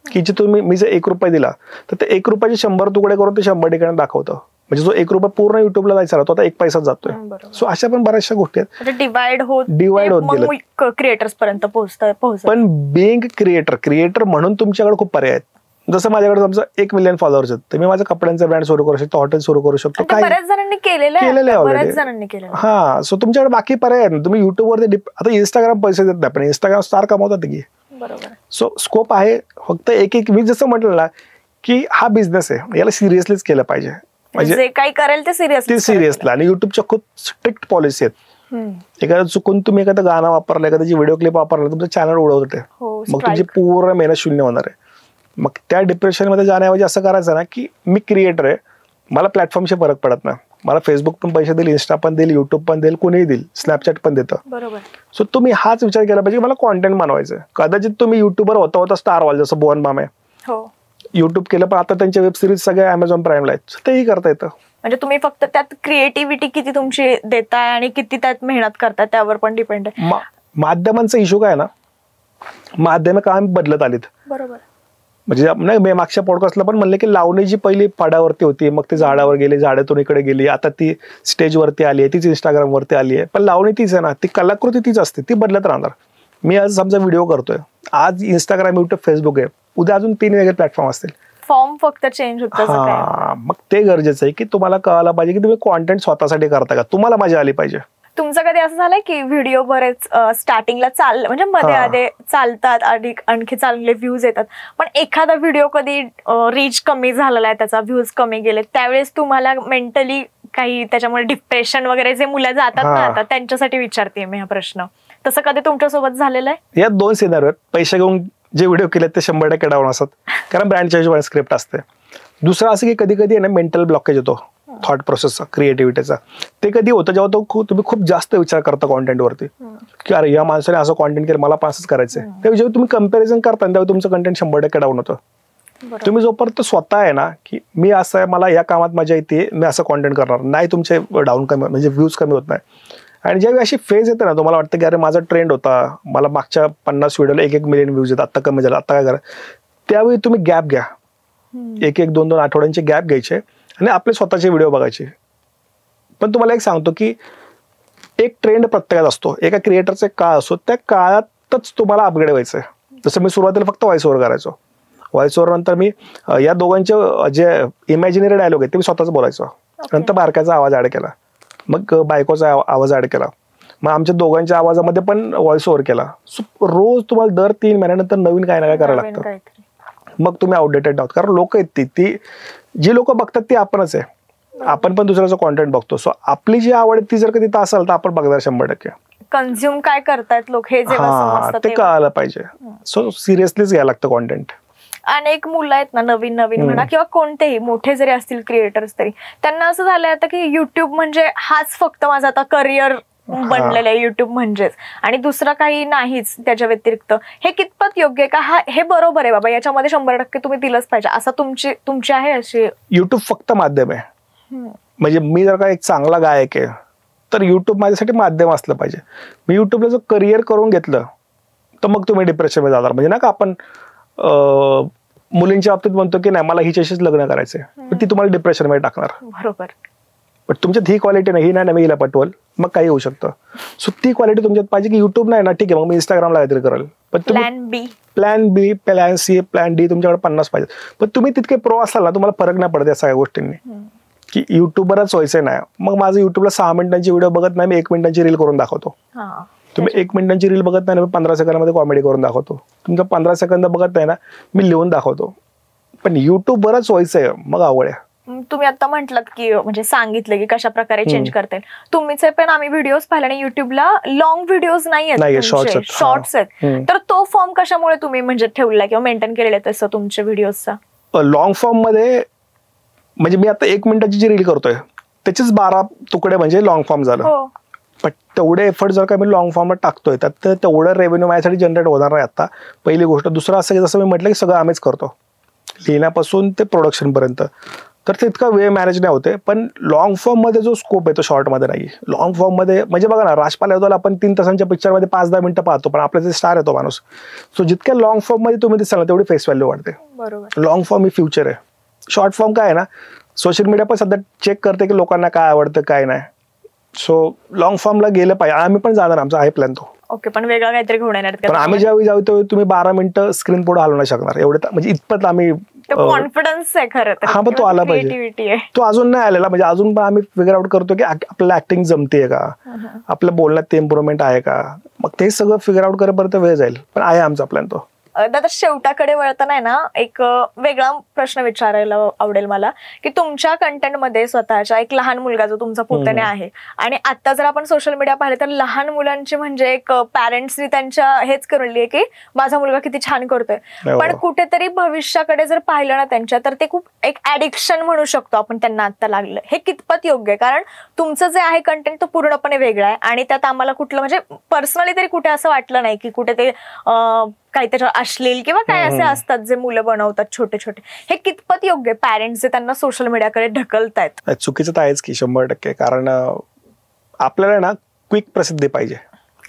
की जे मी जर 1 रुपये दिला तर ते 1 रुपयाचे 100 तुकडे करून ते 100 ठिकाणी दाखवतं. म्हणजे जो 1 रुपया पूर्ण युट्यूबला जायचा तो आता 1 पैसा जातोय. सो अशा पण बऱ्याचशा गोष्टी आहेत, डिवाइड होत गेले क्रिएटर्स पर्यंत पोहोचतात. पण बिंग क्रिएटर म्हणून तुमच्याकडे खूप पर्याय आहेत. जसं माझ्याकडे समजा 1 मिलियन फॉलोअर्स आहेत, तर मी माझा कपड्यांचा ब्रँड सुरू करू शकतो, हॉटेल सुरू करू शकतो. बऱ्याच जणांनी केलेलं आहे. हा, सो तुमच्याकडे बाकी पर्याय आहेत. तुम्ही युट्यूबवरती आता इंस्टाग्राम पैसे देत नाही, पण इंस्टाग्राम स्टार कमावतात की. बरोबर. सो स्कोप आहे. फक्त एक मी जसं म्हटलं ना की हा बिझनेस आहे, याला सिरियसलीच केलं पाहिजे. म्हणजे जे काही करेल ते सिरियसली. आणि युट्यूबच्या खूप स्ट्रिक्ट पॉलिसी आहेत. एखादं चुकून तुम्ही एखादं गाणं वापरलं, एखाद्याची व्हिडिओ क्लिप वापरलं, तुमचं चॅनल उडवत आहे, मग तुमची पूर्ण मेहनत शून्य होणार आहे. मग त्या डिप्रेशनमध्ये जाण्याऐवजी असं करायचं ना की मी क्रिएटर आहे, मला प्लॅटफॉर्मशी फरक पडत नाही, मला फेसबुक पण पैसे देईल, इंस्टा पण देईल, युट्यूब पण देईल, कोणीही देईल, स्नॅपचॅट पण देतं. बरोबर. सो तुम्ही हाच विचार केला पाहिजे, मला कॉन्टेंट बनवायचं. कदाचित तुम्ही युट्यूबर होता स्टार वाल, जसं भुवन बाम आहे, युट्यूब केलं, पण आता त्यांच्या वेब सिरीज सगळ्या अमेझॉन प्राईमला आहेत, तेही करता येतं. म्हणजे तुम्ही फक्त त्यात क्रिएटिव्हिटी किती तुमची देताय आणि किती त्यात मेहनत करताय त्यावर पण डिपेंड आहे. माध्यमांचा इश्यू काय ना, माध्यम काम बदलत आलीत. बरोबर. म्हणजे मी मागच्या पॉडकास्टला पण म्हणले की लावणी जी पहिली पाडावरती होती, मग ती झाडावर गेली, झाडातून इकडे गेली, आता ती स्टेजवरती आली आहे, तीच इंस्टाग्राम वरती आली आहे. पण लावणी तीच आहे ना, ती कलाकृती तीच असते, ती बदलत राहणार. मी आज समजा व्हिडिओ करतोय, आज इंस्टाग्राम, युट्यूब, फेसबुक आहे, उद्या अजून 3 वेगळे प्लॅटफॉर्म असतील, फॉर्म फक्त चेंज होतं. मग ते गरजेचं आहे की तुम्हाला कळायला पाहिजे की तुम्ही कॉन्टेंट स्वतःसाठी करता का, तुम्हाला मजा आली पाहिजे. तुमचं कधी असं झालंय की व्हिडिओ बरेच स्टार्टिंगला म्हणजे मध्ये आधे चालतात, आणखी चांगले व्ह्यूज येतात, पण एखादा व्हिडिओ कधी रीच कमी झालेला आहे, त्याचा व्ह्यूज कमी गेले, त्यावेळेस तुम्हाला मेंटली काही त्याच्यामुळे डिप्रेशन वगैरे जे मुलं जातात ना, आता त्यांच्यासाठी विचारते मी हा प्रश्न, तसं कधी तुमच्यासोबत झालेलं आहे? या 2 सिनारिओ आहेत. पैसे घेऊन जे व्हिडिओ केले ते 100% डाऊन असतात, कारण ब्रँडच्या हिशोबाने स्क्रिप्ट असते. दुसरं असं की कधी कधी आहे ना मेंटल ब्लॉकेज येतो थॉट प्रोसेसचा, क्रिएटिव्हिटीचा. ते कधी होतं जेव्हा तुम्ही खूप जास्त विचार करता कॉन्टेंटवरती, की अरे या माणसाने असं कॉन्टेंट केलं, मला पण असंच करायचंय. तेव्हा जेव्हा तुम्ही कम्पॅरिझन करता तेव्हा तुमचं कंटेंट 100% डाऊन होतं. तुम्ही जोपर्यंत स्वतः आहे ना की मी असं आहे, मला या कामात मजा येते, मी असं कॉन्टेंट करणार नाही, तुमचे डाऊन कमी म्हणजे व्ह्यूज कमी होत नाही. आणि ज्यावेळी अशी फेज येते ना, तुम्हाला वाटतं की अरे माझा ट्रेंड होता, मला मागच्या 50 व्हिडिओला 1-1 मिलियन व्ह्यूज येतात, आता कमी झालं, आता काय करा, त्यावेळी तुम्ही गॅप घ्या, 1-1, 2-2 आठवड्यांचे गॅप घ्यायचे आणि आपले स्वतःचे व्हिडिओ बघायचे. पण तुम्हाला एक सांगतो की एक ट्रेंड प्रत्येकात असतो, एका क्रिएटरचा एक काळ असतो, त्या काळातच तुम्हाला अपग्रेड व्हायचंय. जसं मी सुरुवातीला फक्त व्हॉइस ओव्हर करायचो, व्हॉइस ओव्हर नंतर मी या दोघांचे जे इमॅजिनरी डायलॉग आहेत ते मी स्वतःच बोलायचो, नंतर बारक्याचा आवाज ऍड केला, मग बायकोचा आवाज ऍड केला, मग आमच्या दोघांच्या आवाजामध्ये पण व्हॉइस ओव्हर केला. रोज तुम्हाला दर 3 महिन्यानंतर नवीन काय ना काय करायला लागतं, मग तुम्ही आउटडेटेड आहोत. कारण लोक आहेत ती जी लोक बघतात ती आपणच आहे, आपण पण दुसऱ्याचं कॉन्टेंट बघतो. सो आपली जी आवड ती जर कधी असेल तर आपण बघणार 100%. कन्झ्युम काय करतायत लोक हे ते कळायला पाहिजे. सो सिरियसलीच घ्यायला लागतं कॉन्टेंट. अनेक मुलं आहेत ना, नवीन म्हणा किंवा कोणतेही मोठे जरी असतील क्रिएटर्स तरी, त्यांना असं झालंय आता की युट्यूब म्हणजे हाच फक्त माझा आता करिअर बनलेलं आहे, युट्यूब म्हणजेच, आणि दुसरं काही नाहीच त्याच्या व्यतिरिक्त. हे कितपत योग्य आहे का? हे बरोबर आहे बाबा, याच्यामध्ये 100% तुम्ही दिलंच पाहिजे असं तुमची आहे अशी? युट्यूब फक्त माध्यम आहे. म्हणजे मी जर का एक चांगला गायक आहे तर युट्यूब माझ्यासाठी माध्यम असलं पाहिजे. मी युट्यूबला जर करिअर करून घेतलं तर मग तुम्ही डिप्रेशन मध्ये जाणार. म्हणजे ना का आपण मुलींच्या बाबतीत म्हणतो की नाही मला हिच्याशीच लग्न करायचंय, पण ती तुम्हाला डिप्रेशन मध्ये टाकणार. बरोबर. पण तुमच्यात ही क्वालिटी नाही, ही नाही मी हिला पटवल, मग काही होऊ शकतं. सो ती क्वालिटी तुमच्यात पाहिजे की युट्यूब नाही ना ठीक आहे मग मी इंस्टाग्रामला काहीतरी करेल, पण प्लॅन बी, प्लॅन सी, प्लॅन डी तुमच्याकडे 50 पाहिजे. पण तुम्ही तितके प्रो असाल ना, तुम्हाला फरक नाही पडत या सगळ्या गोष्टींनी, की युट्यूबरच व्हायचं नाही. मग माझं युट्यूबला 6 मिनिटांची व्हिडिओ बघत नाही, मी 1 मिनिटांची रील करून दाखवतो. तुम्ही 1 मिनिटांची रील बघत नाही ना, मी 15 सेकंदामध्ये कॉमेडी करून दाखवतो. तुमचा 15 सेकंद बघत नाही ना, मी लिहून दाखवतो. पण युट्यूबरच व्हायचंय मग आवड आहे. तुम्ही आता म्हटलात की म्हणजे सांगितलं की कशा प्रकारे चेंज करता येईल. तुम्हीचे पण आम्ही व्हिडिओज पाहिले आणि युट्यूबला लॉंग व्हिडिओज नाही, शॉर्ट्स आहेत. तर तो फॉर्म कशामुळे तुम्ही म्हणजे ठेवला किंवा मेंटेन केलेला तसं तुमच्या व्हिडिओचा? लॉंग फॉर्म मध्ये म्हणजे मी आता 1 मिनिटाची जी रील करतोय त्याचेच 12 तुकडे म्हणजे लॉंग फॉर्म झालं. पण तेवढे एफर्ट जर का मी लॉंग फॉर्मला टाकतोय तर तेवढं रेव्हेन्यू माझ्यासाठी जनरेट होणार नाही आता, पहिली गोष्ट. दुसरं असं की जसं मी म्हटलं की सगळं आम्हीच करतो, लिहिण्यापासून ते प्रोडक्शन पर्यंत, तर तितका वेळ मॅनेज नाही होते. पण लॉंग फॉर्म मध्ये जो स्कोप आहे तो शॉर्ट मध्ये नाही. लॉंग फॉर्म मध्ये म्हणजे बघा ना, राजपाल यादवला आपण 3 तासांच्या पिक्चर मध्ये 5-10 मिनिटं पाहतो, पण आपल्याचा स्टार येतो माणूस. सो जितक्या लॉंग फॉर्म मध्ये तुम्ही दिसाल तेवढी फेस व्हॅल्यू वाढते. लॉंग फॉर्म ही फ्युचर आहे. शॉर्ट फॉर्म काय आहे ना, सोशल मीडिया पण सध्या चेक करते की लोकांना काय आवडतं काय नाही. सो लॉंग फॉर्मला गेलं पाहिजे. आम्ही पण जाणार, आमचा आहे प्लॅन तो. ओके, पण वेगळा काहीतरी घेऊन येणार. पण आम्ही ज्यावेळी जाऊ तेव्हा तुम्ही 12 मिनिटं स्क्रीन पुढे हलवू नाही शकणार, एवढे म्हणजे इतपत आम्ही कॉन्फिडन्स आहे खरं तर. हा, पण तो आला पाहिजे. तो अजून नाही आलेला, म्हणजे अजून पण आम्ही फिगर आउट करतो की आपल्याला ऍक्टिंग जमतेय का, आपल्या बोलण्यात ते इम्प्रुव्हमेंट आहे का, मग ते सगळं फिगर आउट करेपर्यंत वेळ जाईल. पण आहे आमचा प्लॅन तो. दादा शेवटाकडे वळताना आहे ना एक वेगळा प्रश्न विचारायला आवडेल मला, की तुमच्या कंटेंटमध्ये स्वतःच्या एक लहान मुलगा जो तुमचा पुतण्या आहे, आणि आता जर आपण सोशल मीडिया पाहिले तर लहान मुलांची म्हणजे एक पॅरेंट्सनी त्यांच्या हेच करली आहे की माझा मुलगा किती छान करतोय, पण कुठेतरी भविष्याकडे जर पाहिलं ना त्यांच्या, तर ते खूप एक ऍडिक्शन म्हणू शकतो आपण त्यांना आता लागलं. हे कितपत योग्य आहे? कारण तुमचं जे आहे कंटेंट तो पूर्णपणे वेगळा आहे आणि त्यात आम्हाला कुठलं म्हणजे पर्सनली तरी कुठे असं वाटलं नाही की कुठे ते काही त्याच्यावर अश्लील किंवा काय असे असतात जे मुलं बनवतात छोटे छोटे. हे कितपत योग्य पॅरेंट्स जे त्यांना सोशल मीडियाकडे ढकलतायत? चुकीचं तर आहेच की 100%. कारण आपल्याला ना क्विक प्रसिद्धी पाहिजे.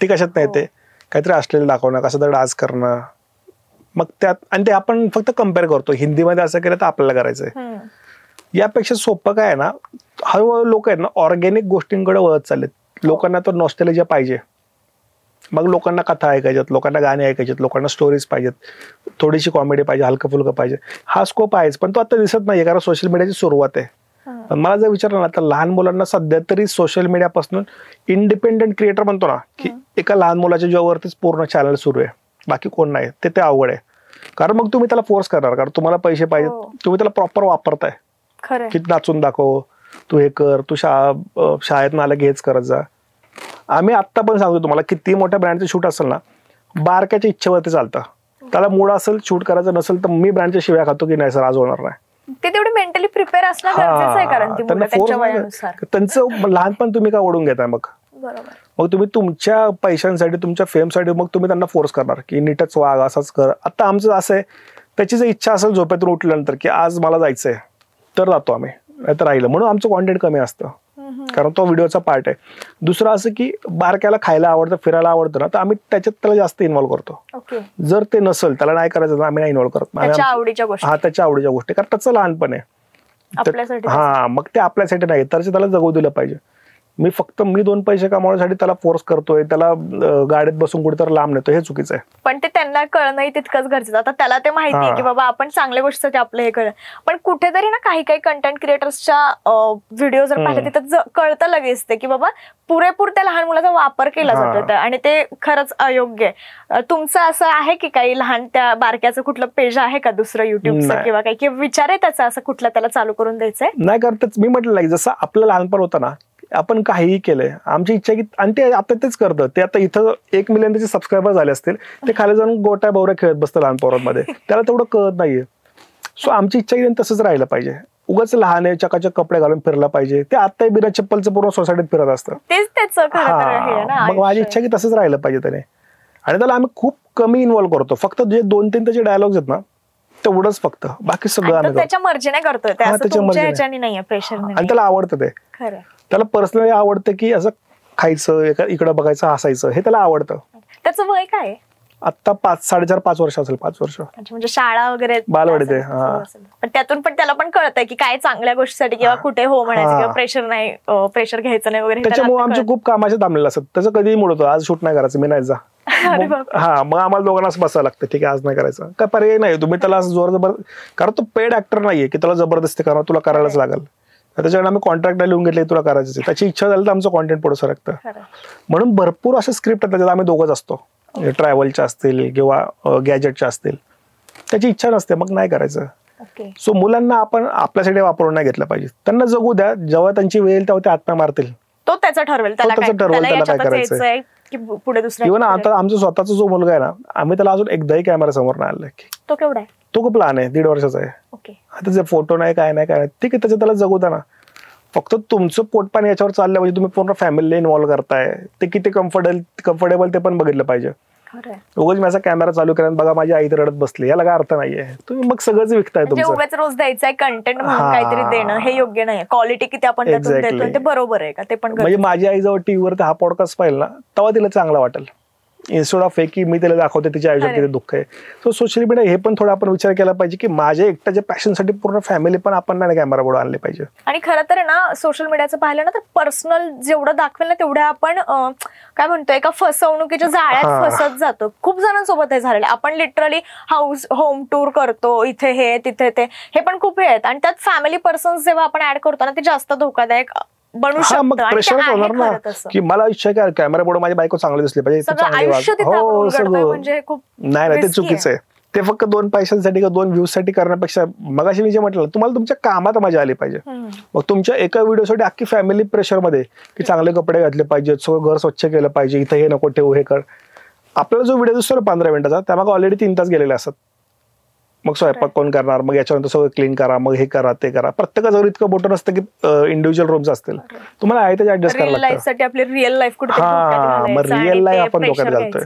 ती कशात नाही ते काहीतरी अश्लील दाखवणं, कसं तर डान्स करणं, मग त्यात आणि ते आपण फक्त कम्पेअर करतो. हिंदीमध्ये असं केलं तर आपल्याला करायचंय. यापेक्षा सोपं काय आहे ना, हळूहळू लोक आहेत ना ऑर्गॅनिक गोष्टींकडे वळत चाललेत. लोकांना तर नॉस्टॅल्जिया पाहिजे, मग लोकांना कथा ऐकायच्यात, लोकांना गाणी ऐकायच्यात, लोकांना स्टोरीज पाहिजेत, थोडीशी कॉमेडी पाहिजे, हलकं फुलकं पाहिजे. हा स्कोप आहेच, पण तो आता दिसत नाहीये कारण सोशल मीडियाची सुरुवात आहे. पण मला जर विचारलं ना तर लहान मुलांना सध्या तरी सोशल मीडियापासून इंडिपेंडेंट क्रिएटर म्हणतो ना, की एका लहान मुलाच्या जीवावरतीच पूर्ण चॅनल सुरू आहे, बाकी कोण नाही, ते अवघड आहे. कारण मग तुम्ही त्याला फोर्स करणार, कारण तुम्हाला पैसे पाहिजेत, तुम्ही त्याला प्रॉपर वापरताय की नाचून दाखव, तू हे कर, तू शाळेत आलं की हेच करत जा. आम्ही आत्ता पण सांगतो तुम्हाला, किती मोठ्या ब्रँडचे शूट असेल ना, बारक्याच्या इच्छेवरती चालतं. त्याला मूड असेल शूट करायचं, नसेल तर मी ब्रँडच्या शिव्या खातो की नाही सर आज होणार नाही. ते तेवढी मेंटली प्रिपेअर असणं गरजेचं आहे, कारण ती मुलं त्यांच्या वयानुसार. त्यांचं लहानपण तुम्ही का ओढून घेताय? मग तुम्ही तुमच्या पैशांसाठी, तुमच्या फेमसाठी मग तुम्ही त्यांना फोर्स करणार की नीटच वाग, असंच कर. आता आमचं असं आहे, त्याची जर इच्छा असेल झोपेतून उठल्यानंतर की आज मला जायचंय तर जातो आम्ही, नाही तर राहिलं. म्हणून आमचं कॉन्टेंट कमी असतं, कारण तो व्हिडिओचा पार्ट आहे. दुसरं असं की बारक्याला खायला आवडतं, फिरायला आवडतं ना, तर आम्ही त्याच्यात त्याला जास्त इन्व्हॉल्व्ह करतो. जर ते नसेल, त्याला नाही करायचं तर आम्ही नाही इन्व्हॉल्व्ह करत. त्याच्या आवडीच्या गोष्टी, कारण त्याचं लहानपण आहे. हा, मग ते आपल्यासाठी नाही, तर त्याला जगू दिलं पाहिजे. मी 2 पैसे कमावण्यासाठी त्याला फोर्स करतोय, त्याला गाडीत बसून कुठेतरी लांब नेतो, हे चुकीचं आहे. पण ते त्यांना कळणंही तितकंच गरजेचं. आता त्याला ते माहिती आहे की बाबा आपण चांगल्या गोष्टीसाठी आपलं हे कळलं, पण कुठेतरी ना काही कंटेंट क्रिएटर्सच्या व्हिडिओ जर पाहिले तिथं कळतं लगेच ते की बाबा पुरेपूर त्या लहान मुलाचा वापर केला जातो आणि ते खरंच अयोग्य आहे. तुमचं असं आहे की काही लहान त्या बारक्याचं कुठलं पेज आहे का दुसरं युट्यूबचं किंवा काही, किंवा विचार आहे त्याचा असं कुठला त्याला चालू करून द्यायचंय? नाही करतच. मी म्हटलं नाही, जसं आपलं लहानपण होतं ना, आपण काहीही केलंय, आमची इच्छा की, आणि ते आता तेच करतं. ते आता इथं 1 मिलियन त्याचे सबस्क्रायबर झाले असतील, ते खाली जाऊन गोट्या बावऱ्या खेळत बसतं लहान पोरांमध्ये, त्याला तेवढं कळत नाहीये. सो आमची इच्छा की तसंच राहिलं पाहिजे. उगाच लहान आहे, चकाचक कपडे घालून फिरला पाहिजे. ते आताही बिना चप्पलचं पूर्ण सोसायटीत फिरत असतं. मग माझी इच्छा की तसंच राहिलं पाहिजे त्याने. आणि त्याला आम्ही खूप कमी इन्व्हॉल्व्ह करतो. फक्त जे 2-3 त्याचे डायलॉग्स आहेत ना, तेवढंच फक्त, बाकी सगळं त्याच्या मर्जीने करतोय, प्रेशर. आणि त्याला आवडतं ते. त्याला पर्सनली आवडतं की असं खायचं, इकडं बघायचं, हसायचं, हे त्याला आवडतं. त्याचं वय काय? आता 4.5 वर्ष असेल, 5 वर्ष. म्हणजे शाळा वगैरे बालवाडी ते. पण त्यातून पण त्याला पण कळतंय की काय चांगल्या गोष्टीसाठी किंवा कुठे हो म्हणायचं किंवा प्रेशर नाही, प्रेशर घ्यायचं नाही वगैरे. त्याच्यामुळे आमचे खूप कामाचे थांबलेले असतात. त्याचं कधीही मूड होतं आज शूट नाही करायचं, मी नाही जा. मग आम्हाला दोघांना बसावं लागतं, ठीक आहे आज नाही करायचं, काय पर्याय नाही. तुम्ही त्याला जोर जबर, कारण तो पेड ऍक्टर नाहीये की त्याला जबरदस्ती करा, तुला करायलाच लागेल. त्याच्याकडे आम्ही कॉन्ट्रॅक्ट लिहून घेतले, तुला करायचं, त्याची इच्छा झाली तर आमचं कॉन्टेंट पुढे सरकतं. म्हणून भरपूर असे स्क्रिप्ट आहेत, त्याच्यात आम्ही दोघंच असतो. ट्रॅव्हलच्या असतील किंवा गॅजेटच्या असतील, त्याची इच्छा नसते मग नाही करायचं. सो मुलांना आपण आपल्यासाठी वापरून नाही घेतलं पाहिजे. त्यांना जगू द्या, जेव्हा त्यांची वेळ येईल तेव्हा ते आत्मा मारतील. तो त्याचं ठरवेल त्याला काय करायचं. इव्हन आता आमचा स्वतःचा जो मुलगा आहे ना, आम्ही त्याला अजून एकदाही कॅमेरा समोर नाही आणलाय. तो केवढा आहे? तो खूप लहान आहे, 1.5 वर्षाचा आहे. आता जे फोटो नाही काय नाही, ठीक आहे, त्याच्यात त्याला जगू द्या ना. फक्त तुमचं पोटपाणी याच्यावर चाललं म्हणजे तुम्ही पूर्ण फॅमिलीला इन्व्हॉल्व्ह करताय, ते किती कम्फर्टेबल ते पण बघितलं पाहिजे. उगाच मी असा कॅमेरा चालू केला बघा माझी आई रडत बसली, याला काय अर्थ नाहीये. तुम्ही मग सगळंच विकताय तुमचं. उगाच रोज द्यायचंय कंटेंट म्हणून काहीतरी देणं हे योग्य नाही. क्वालिटी किती आपण त्यातून देतोय ते बरोबर आहे का ते पण. म्हणजे माझी आई जेव्हा टीव्हीवरती हा पॉडकास्ट पाहिला ना, तेव्हा तिला चांगला वाटेल, इन्स्टेड ऑफ की मी त्याला दाखवते तिच्या आयुष्यात किती दुःख आहे. सो सोशल मीडिया हे पण थोडा आपण विचार केला पाहिजे की माझ्या एकट्याच्या पॅशनसाठी पूर्ण फॅमिली पण आपण नाही कॅमेरा पुढे आणले पाहिजे. आणि खरं तर ना सोशल मीडियाचं पाहिलं ना तर पर्सनल जेवढं दाखवेल ना तेवढं आपण काय म्हणतो एका फसवणुकीच्या जाळ्यात फसत जातो. खूप जणांसोबत हे झालेलं. आपण लिटरली होम टूर करतो, इथे हे तिथे ते, हे पण खूप हे आहेत. आणि त्यात फॅमिली पर्सन्स जेव्हा आपण ऍड करतो ना ते जास्त धोकादायक बनू शकतं. मग प्रेशर होणार ना की मला इच्छा काय कॅमेरा पुढे माझी बायको चांगली दिसली पाहिजे, आयुष्य म्हणजे खूप नाही ते चुकीचं आहे. ते फक्त 2 पैशांसाठी किंवा 2 व्ह्यूज साठी करण्यापेक्षा मगाशी मी जे म्हटलं तुम्हाला तुमच्या कामात मजा आली पाहिजे. मग तुमच्या एका व्हिडिओसाठी अख्खी फॅमिली प्रेशरमध्ये की चांगले कपडे घातले पाहिजेत, सगळं घर स्वच्छ केलं पाहिजे, इथं हे नको ठेवू हे कर. आपल्याला जो व्हिडिओ दिसतो ना 15 मिनिटाचा त्यामागे ऑलरेडी 3 तास गेलेले असतात. मग स्वयंपाक कोण करणार, मग याच्यानंतर सगळं क्लीन करा, मग हे करा ते करा. प्रत्येकाजवळ इतकं बोटन असतं की इंडिव्हिज्युअल रूम्स असतील, तुम्हाला आहे त्याच्या ऍडजस्ट करायला लागतं. हा, मग रिअल लाईफ आपण डोक्यात घालतोय.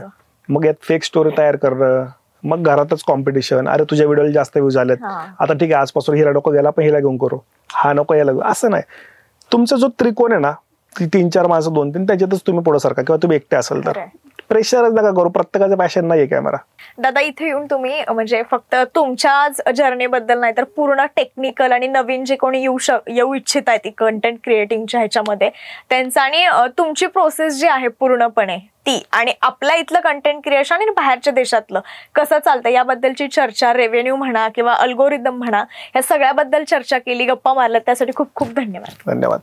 मग यात फेक स्टोरी तयार करणं, मग घरातच कॉम्पिटिशन. अरे तुझ्या व्हिडिओला जास्त व्ह्यूज आलेत, आता ठीक आहे आजपासून हिला नको गेला पण हिला घेऊन करू, हा नको याला घेऊ. असं नाही. तुमचा जो त्रिकोण आहे ना, ती 3-4 माणसं 2-3 त्याच्यातच तुम्ही पुढे सारखा, किंवा तुम्ही एकटे असाल तर प्रेशरच नका करू. प्रत्येकाचं पॅशन नाहीये कॅमेरा. दादा इथे येऊन तुम्ही म्हणजे फक्त तुमच्याच जर्नी बद्दल नाही तर पूर्ण टेक्निकल आणि नवीन जे कोणी येऊ इच्छित आहेत कंटेंट क्रिएटिंगच्या ह्याच्यामध्ये त्यांचं आणि तुमची प्रोसेस जी आहे पूर्णपणे ती, आणि आपल्या इथलं कंटेंट क्रिएशन आणि बाहेरच्या देशातलं कसं चालतं याबद्दलची चर्चा, रेव्हेन्यू म्हणा किंवा अल्गोरिदम म्हणा, या सगळ्याबद्दल चर्चा केली, गप्पा मारल्या, त्यासाठी खूप खूप धन्यवाद. धन्यवाद.